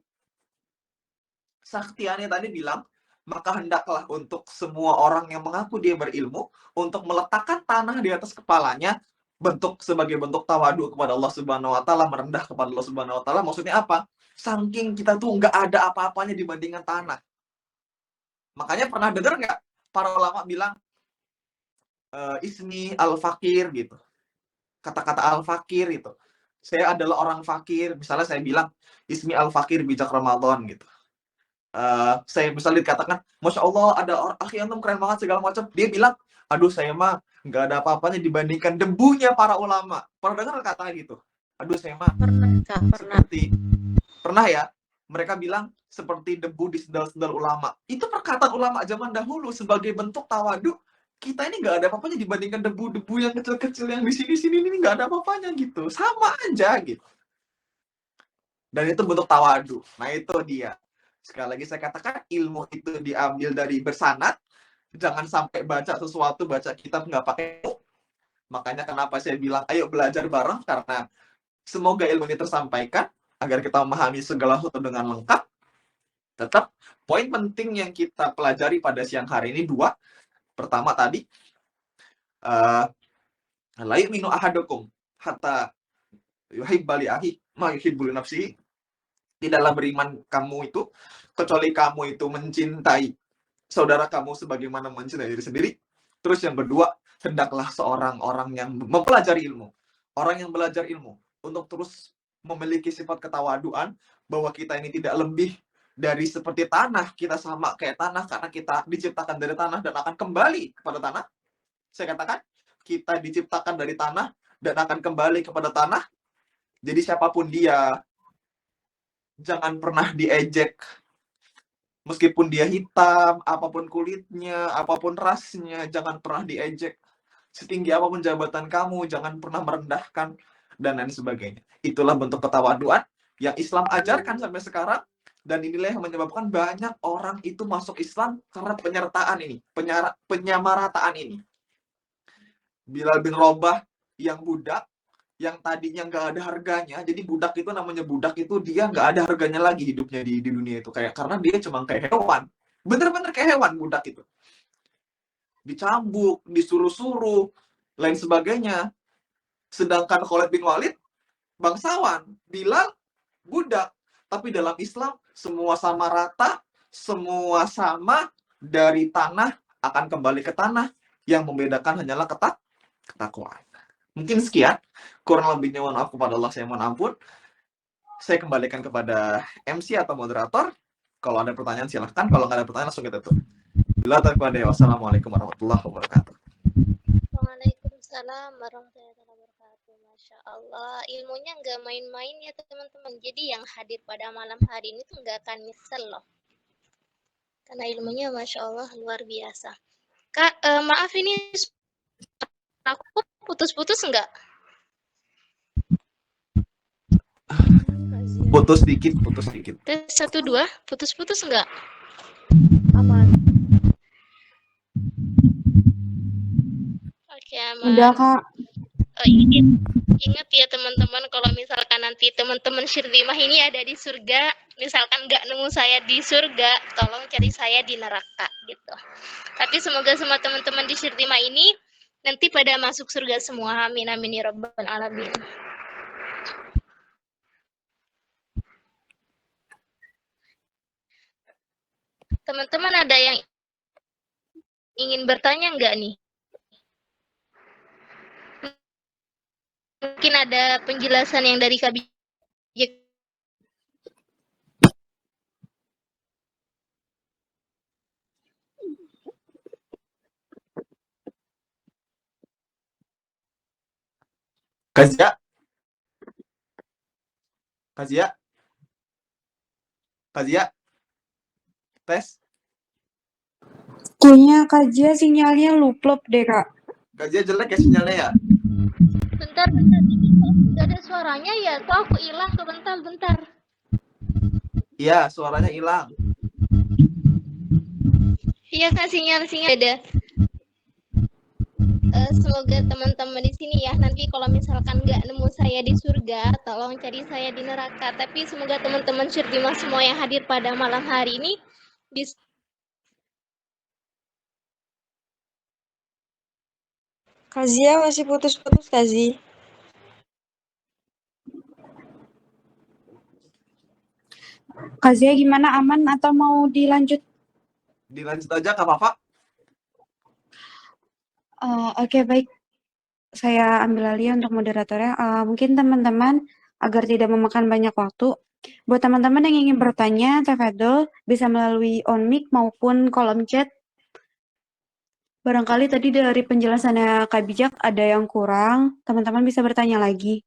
B: Saktiani tadi bilang maka hendaklah untuk semua orang yang mengaku dia berilmu untuk meletakkan tanah di atas kepalanya sebagai bentuk tawadu kepada Allah Subhanahu wa taala, merendah kepada Allah Subhanahu wa taala. Maksudnya apa? Saking kita tuh nggak ada apa-apanya dibandingkan tanah. Makanya pernah dengar nggak para ulama bilang ismi al-fakir gitu. Kata-kata al-fakir itu. Saya adalah orang fakir. Misalnya saya bilang ismi al-fakir bijak Ramadan gitu. Saya misalnya dikatakan, Masya Allah ada akhi antum keren banget segala macam. Dia bilang, aduh saya mah nggak ada apa-apanya dibandingkan debunya para ulama. Pernah dengar kata gitu? Aduh saya mah
E: Pernah, Kak, pernah.
B: pernah ya? Mereka bilang seperti debu di sendal-sendal ulama. Itu perkataan ulama zaman dahulu sebagai bentuk tawadu. Kita ini nggak ada apa-apanya dibandingkan debu-debu yang kecil-kecil yang di sini-sini ini nggak ada apa-apanya gitu. Sama aja gitu. Dan itu bentuk tawadu. Nah itu dia. Sekali lagi saya katakan ilmu itu diambil dari bersanad. Jangan sampai baca sesuatu, baca kitab nggak pakai ilmu. Makanya kenapa saya bilang ayo belajar bareng, karena semoga ilmu ini tersampaikan agar kita memahami segala sesuatu dengan lengkap. Tetap poin penting yang kita pelajari pada siang hari ini dua. Pertama tadi, la yu'minu ahadukum hatta yuhibba li akhi ma yuhibbu li nafsihi. Tidaklah beriman kamu itu kecuali kamu itu mencintai saudara kamu sebagaimana mencintai diri sendiri. Terus yang kedua, hendaklah seorang orang yang mempelajari ilmu, orang yang belajar ilmu untuk terus memiliki sifat ketawaduan bahwa kita ini tidak lebih dari seperti tanah, kita sama kayak tanah karena kita diciptakan dari tanah dan akan kembali kepada tanah. Saya katakan, kita diciptakan dari tanah dan akan kembali kepada tanah. Jadi siapapun dia, jangan pernah diejek. Meskipun dia hitam, apapun kulitnya, apapun rasnya, jangan pernah diejek. Setinggi apapun jabatan kamu, jangan pernah merendahkan, dan lain sebagainya. Itulah bentuk ketawaduan yang Islam ajarkan sampai sekarang, dan inilah yang menyebabkan banyak orang itu masuk Islam karena penyertaan ini, penyamarataan ini. Bilal bin Rabah yang budak, yang tadinya nggak ada harganya, jadi budak itu namanya budak itu dia nggak ada harganya lagi hidupnya di dunia itu, kayak karena dia cuma kayak hewan, bener-bener kayak hewan budak itu, dicambuk, disuruh-suruh, lain sebagainya. Sedangkan Khalid bin Walid bangsawan, Bilal budak, tapi dalam Islam semua sama rata, semua sama, dari tanah akan kembali ke tanah, yang membedakan hanyalah ketakwaan. Mungkin sekian, kurang lebihnya mohon maaf kepada Allah, saya mohon ampun. Saya kembalikan kepada MC atau moderator. Kalau ada pertanyaan silahkan, kalau nggak ada pertanyaan langsung kita tutup. Wassalamualaikum warahmatullahi wabarakatuh.
A: Waalaikumsalam warahmatullahi wabarakatuh. Masya Allah, ilmunya nggak main-main ya teman-teman. Jadi yang hadir pada malam hari ini tuh nggak akan nyesel loh. Karena ilmunya Masya Allah luar biasa. Kak, maaf ini aku putus-putus nggak?
B: Putus dikit.
A: Tes 1, 2, putus-putus nggak?
E: Aman.
A: Oke, aman.
F: Udah, Kak.
A: Ingat ya teman-teman, kalau misalkan nanti teman-teman Syirlimah ini ada di surga, misalkan nggak nemu saya di surga, tolong cari saya di neraka gitu. Tapi semoga semua teman-teman di Syirlimah ini nanti pada masuk surga semua. Amin amin ya rabbal alamin. Teman-teman ada yang ingin bertanya nggak nih? Mungkin ada penjelasan yang dari Kak Bijak.
B: Kazia, tes.
F: Kayaknya Kak Jia sinyalnya luplop deh, Kak.
B: Kazia jelek ya sinyalnya ya?
A: Bentar, ini nggak ada suaranya ya? Kok aku hilang bentar.
B: Iya, suaranya hilang.
A: Iya Kak, sinyal ada. Semoga teman-teman di sini ya, nanti kalau misalkan nggak nemu saya di surga, tolong cari saya di neraka. Tapi semoga teman-teman Syirlimah semua yang hadir pada malam hari ini bisa
D: Kazia masih putus-putus, Kazi.
F: Kazia gimana, aman atau mau dilanjut?
B: Dilanjut aja Kak Fafa.
F: Oke, baik. Saya ambil alih untuk moderatornya. Mungkin teman-teman, agar tidak memakan banyak waktu, buat teman-teman yang ingin bertanya, tafadhol bisa melalui on mic maupun kolom chat. Barangkali tadi dari penjelasannya Kak Bijak ada yang kurang, teman-teman bisa bertanya lagi.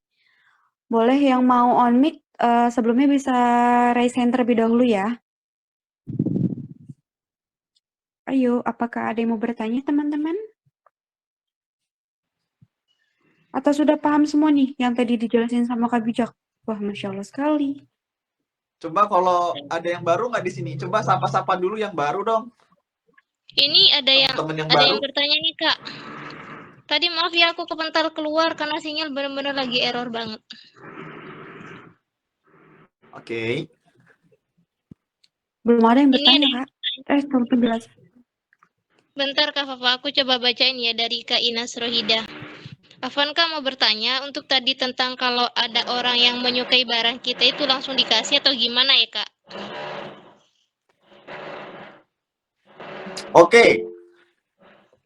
F: Boleh yang mau on mic, sebelumnya bisa raise hand terlebih dahulu ya. Ayo, apakah ada yang mau bertanya, teman-teman? Atau sudah paham semua nih yang tadi dijelasin sama Kak Bijak? Wah, Masya Allah sekali.
B: Coba kalau ada yang baru nggak di sini? Coba sapa-sapa dulu yang baru dong.
A: Ini
B: Teman-teman yang
A: ada
B: baru.
A: yang bertanya nih, Kak. Tadi maaf ya aku kebentar keluar karena sinyal benar-benar lagi error banget.
B: Oke.
F: Belum ada yang
A: Ini
F: bertanya,
A: ada
F: Kak. Tolong penjelasan.
A: Bentar Kak Fafa, aku coba bacain ya dari Kak Inas Rohida. Avanka mau bertanya untuk tadi tentang kalau ada orang yang menyukai barang kita itu langsung dikasih atau gimana ya Kak?
B: Oke.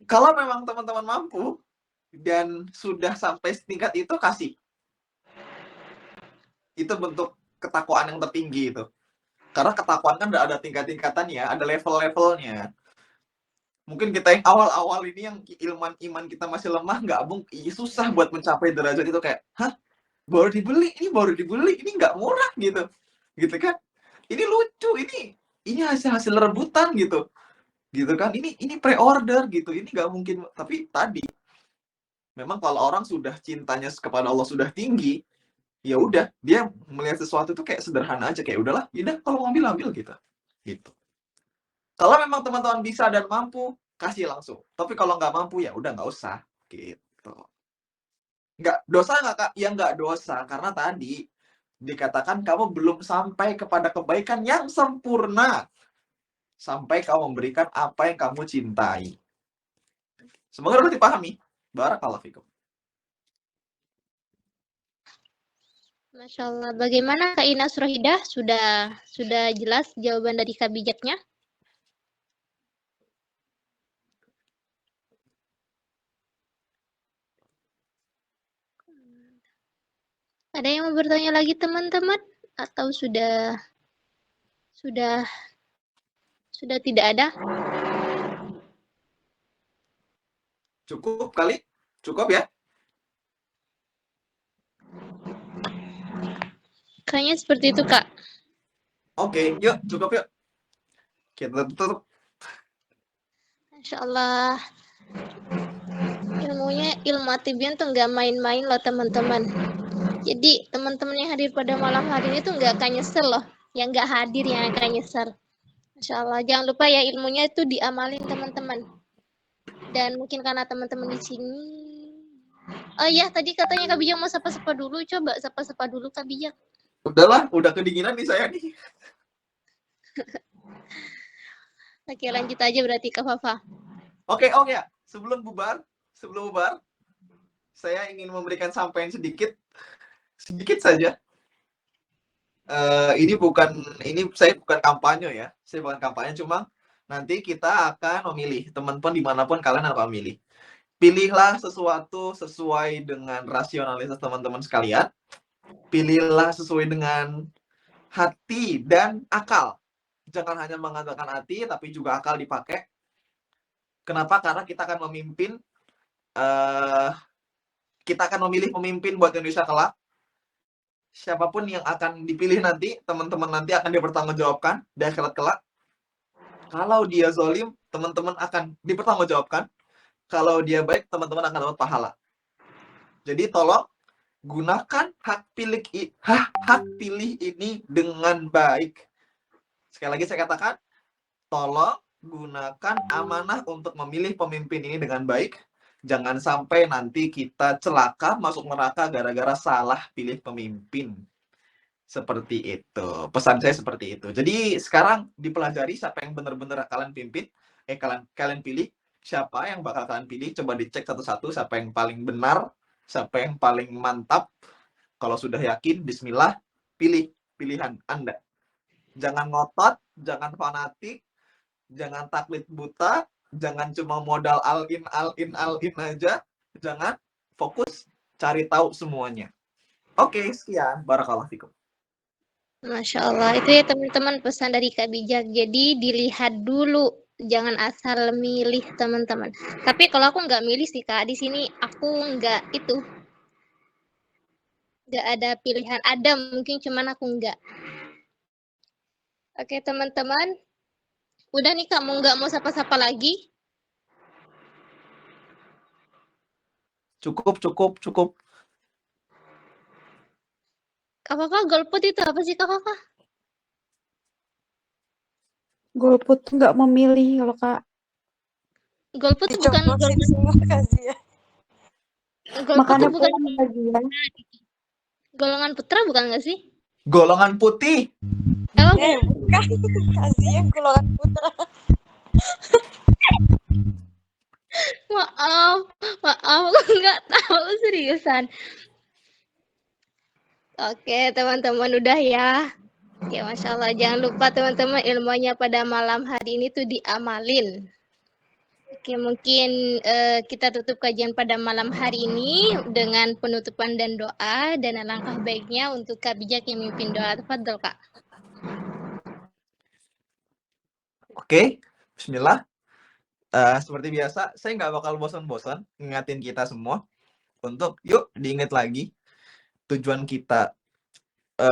B: Kalau memang teman-teman mampu dan sudah sampai tingkat itu, kasih. Itu bentuk ketakwaan yang tertinggi itu. Karena ketakwaan kan ada tingkat-tingkatannya, ada level-levelnya. Mungkin kita yang awal-awal ini yang iman kita masih lemah, nggak susah buat mencapai derajat itu kayak, hah? Baru dibeli, ini nggak murah gitu. Gitu kan? Ini lucu, ini hasil rebutan gitu. Gitu kan? Ini pre-order gitu. Ini nggak mungkin. Tapi tadi memang kalau orang sudah cintanya kepada Allah sudah tinggi, ya udah dia melihat sesuatu itu kayak sederhana aja, kayak udahlah, udah kalau mau ambil gitu. Gitu. Kalau memang teman-teman bisa dan mampu, kasih langsung. Tapi kalau nggak mampu ya udah nggak usah gitu. Nggak dosa nggak Kak? Ya nggak dosa karena tadi dikatakan kamu belum sampai kepada kebaikan yang sempurna sampai kamu memberikan apa yang kamu cintai. Semoga dapat dipahami. Barakallahu fikum.
A: Masya Allah. Bagaimana Kak Inas Rohidah? Sudah jelas jawaban dari Kak Bijaknya? Ada yang mau bertanya lagi teman-teman? Atau sudah tidak ada?
B: Cukup kali? Cukup ya?
A: Kayaknya seperti itu Kak.
B: Oke, yuk cukup yuk. Kita tutup.
A: Masya Allah. Ilmunya ilmu atibian tuh nggak main-main loh teman-teman. Jadi teman-teman yang hadir pada malam hari ini tuh nggak akan nyesel loh. Yang nggak hadir yang akan nyesel. Masya Allah. Jangan lupa ya ilmunya itu diamalin teman-teman. Dan mungkin karena teman-teman di sini. Oh iya tadi katanya Kak Bijak mau sapa-sapa dulu. Coba sapa-sapa dulu Kak Bijak.
B: Udahlah, udah kedinginan nih saya nih.
A: Oke lanjut aja berarti Kak Fafa.
B: Oke, ya. Sebelum bubar, saya ingin memberikan sampaian sedikit saja. Ini saya bukan kampanye ya. Saya bukan kampanye, cuma nanti kita akan memilih teman-teman dimanapun kalian akan memilih. Pilihlah sesuatu sesuai dengan rasionalitas teman-teman sekalian. Pilihlah sesuai dengan hati dan akal. Jangan hanya mengandalkan hati, tapi juga akal dipakai. Kenapa? Karena kita akan memimpin, kita akan memilih pemimpin buat Indonesia kelak. Siapapun yang akan dipilih nanti, teman-teman nanti akan dipertanggungjawabkan di akhirat kelak. Kalau dia zolim, teman-teman akan dipertanggungjawabkan. Kalau dia baik, teman-teman akan dapat pahala. Jadi tolong gunakan hak pilih ini dengan baik. Sekali lagi saya katakan, tolong gunakan amanah untuk memilih pemimpin ini dengan baik. Jangan sampai nanti kita celaka masuk neraka gara-gara salah pilih pemimpin. Seperti itu. Pesan saya seperti itu. Jadi sekarang dipelajari siapa yang benar-benar kalian pimpin, kalian pilih. siapa yang bakal kalian pilih. Coba dicek satu-satu siapa yang paling benar, siapa yang paling mantap. Kalau sudah yakin, bismillah, pilih pilihan Anda. Jangan ngotot, jangan fanatik, jangan taklid buta, jangan cuma modal all in aja. Jangan, fokus cari tahu semuanya. Oke, sekian. Barakallahu fikum.
A: Masya Allah, itu ya teman-teman pesan dari Kak Bijak. Jadi dilihat dulu, jangan asal milih teman-teman. Tapi kalau aku nggak milih sih Kak, di sini aku nggak ada pilihan. Ada mungkin cuman aku nggak. Oke teman-teman, udah nih kamu nggak mau sapa-sapa lagi?
B: Cukup.
A: Kakak golput itu apa sih kakak?
F: Golput tuh nggak memilih kalau Kak.
A: Golput itu bukan
D: Dicoblosin semua kasihan.
A: golput
F: Makanya
A: itu bukan
F: pulang bagian.
A: golongan putra bukan nggak sih?
B: Golongan putih.
A: Oh,
D: Bukan. Kasihan golongan putra.
A: maaf, aku nggak tahu seriusan. Oke, teman-teman udah ya. Ya, Masya Allah. Jangan lupa teman-teman ilmunya pada malam hari ini tuh diamalin. Oke, mungkin kita tutup kajian pada malam hari ini dengan penutupan dan doa. Dan alangkah baiknya untuk Kak Bijak yang memimpin doa. Tafadhol, Kak.
B: Oke, bismillah. Seperti biasa, saya nggak bakal bosan-bosan ngingatin kita semua untuk yuk diingat lagi tujuan kita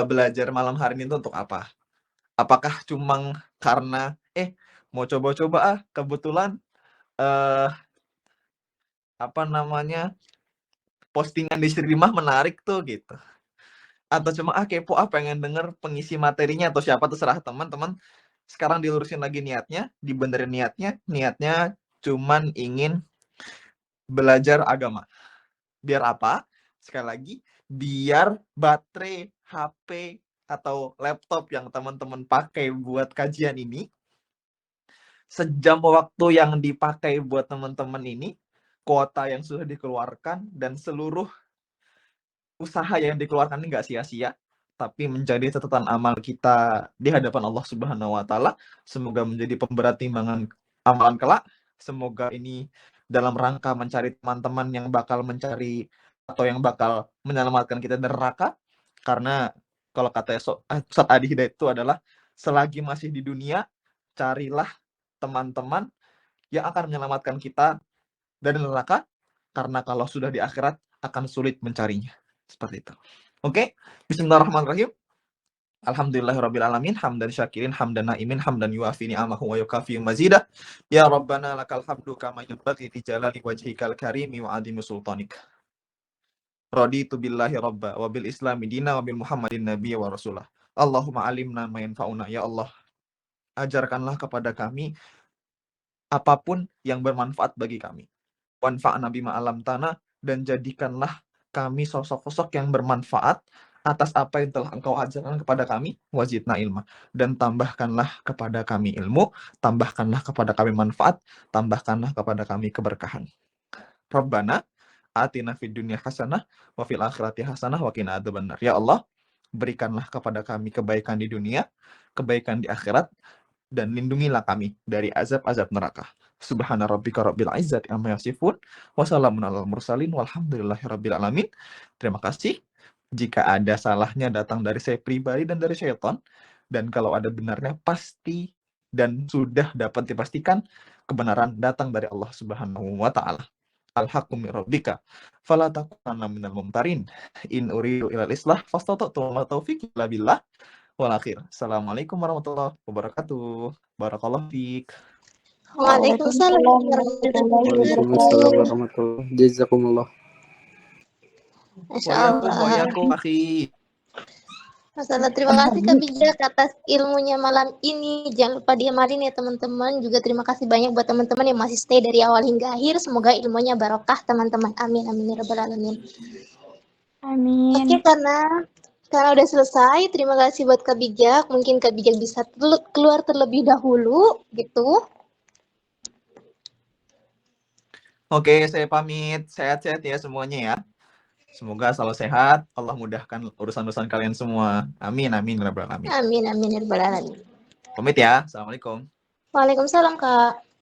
B: belajar malam hari ini itu untuk apa? Apakah cuma karena mau coba-coba kebetulan postingan di Srimah menarik tuh gitu. Atau cuma kepo pengen denger pengisi materinya atau siapa terserah teman-teman. Sekarang dilurusin lagi niatnya, dibenerin niatnya cuman ingin belajar agama. Biar apa? Sekali lagi, biar baterai HP atau laptop yang teman-teman pakai buat kajian ini, sejam waktu yang dipakai buat teman-teman ini, kuota yang sudah dikeluarkan, dan seluruh usaha yang dikeluarkan ini nggak sia-sia, tapi menjadi catatan amal kita di hadapan Allah Subhanahu wa Ta'ala. Semoga menjadi pemberat timbangan amalan kelak. Semoga ini dalam rangka mencari teman-teman yang bakal mencari atau yang bakal menyelamatkan kita dari neraka. Karena kalau kata Ustaz Adi Hidayat itu adalah selagi masih di dunia, carilah teman-teman yang akan menyelamatkan kita dari neraka, karena kalau sudah di akhirat akan sulit mencarinya. Seperti itu. Oke, bismillahirrahmanirrahim. Alhamdulillahirrabbilalamin, hamdan syakirin, hamdan na'imin, hamdan yuafi ni'amahu wa yukafi mazidah. Ya Rabbana lakal hamdu kama yanbaghi li jalali wajhikal karimi wa adimi sultanik. Raditu billahi rabba wa bil islami dina wa bil muhammadin nabiyya wa rasulah. Allahumma alimna ma yanfa'una. Ya Allah, ajarkanlah kepada kami apapun yang bermanfaat bagi kami. Wanfa'na bima alam tanah, dan jadikanlah kami sosok-sosok yang bermanfaat atas apa yang telah Engkau ajarkan kepada kami. Wazidna ilma, dan tambahkanlah kepada kami ilmu, tambahkanlah kepada kami manfaat, tambahkanlah kepada kami keberkahan. Rabbana atina fid dunya hasanah wa fil akhirati hasanah wa qina adzabannar. Ya Allah, berikanlah kepada kami kebaikan di dunia, kebaikan di akhirat, dan lindungilah kami dari azab-azab neraka. Subhana rabbika rabbil izzati amma yasifun wa salamun alal mursalin walhamdulillahi rabbil alamin. Terima kasih. Jika ada salahnya datang dari saya pribadi dan dari syaitan, dan kalau ada benarnya pasti dan sudah dapat dipastikan kebenaran datang dari Allah Subhanahu wa Ta'ala. Al-haqqu min rabbika fala takunanna minal mumtarin. In uridu ilal islah fastata'tu wa ma taufiqi illa billah. Wal akhir. Assalamualaikum warahmatullahi wabarakatuh. Barakallahu fiik.
A: Waalaikumsalam warahmatullahi
G: Waalaikumsalam warahmatullahi. Jazakumullah.
A: Masya Allah.
B: Wa'alaikum akhi.
A: Masalah, terima kasih Kak Bijak atas ilmunya malam ini. Jangan lupa diamalin ya teman-teman. Juga terima kasih banyak buat teman-teman yang masih stay dari awal hingga akhir. Semoga ilmunya barokah teman-teman. Amin amin ya rabbal alamin.
F: Amin.
A: Oke, karena udah selesai, terima kasih buat Kak Bijak. Mungkin Kak Bijak bisa keluar terlebih dahulu gitu.
B: Oke, saya pamit. Sehat-sehat ya semuanya ya. Semoga selalu sehat. Allah mudahkan urusan-urusan kalian semua. Amin, amin, ya rabbal alamin.
A: Amin, amin, ya rabbal alamin.
B: Pamit ya. Assalamualaikum.
A: Waalaikumsalam, Kak.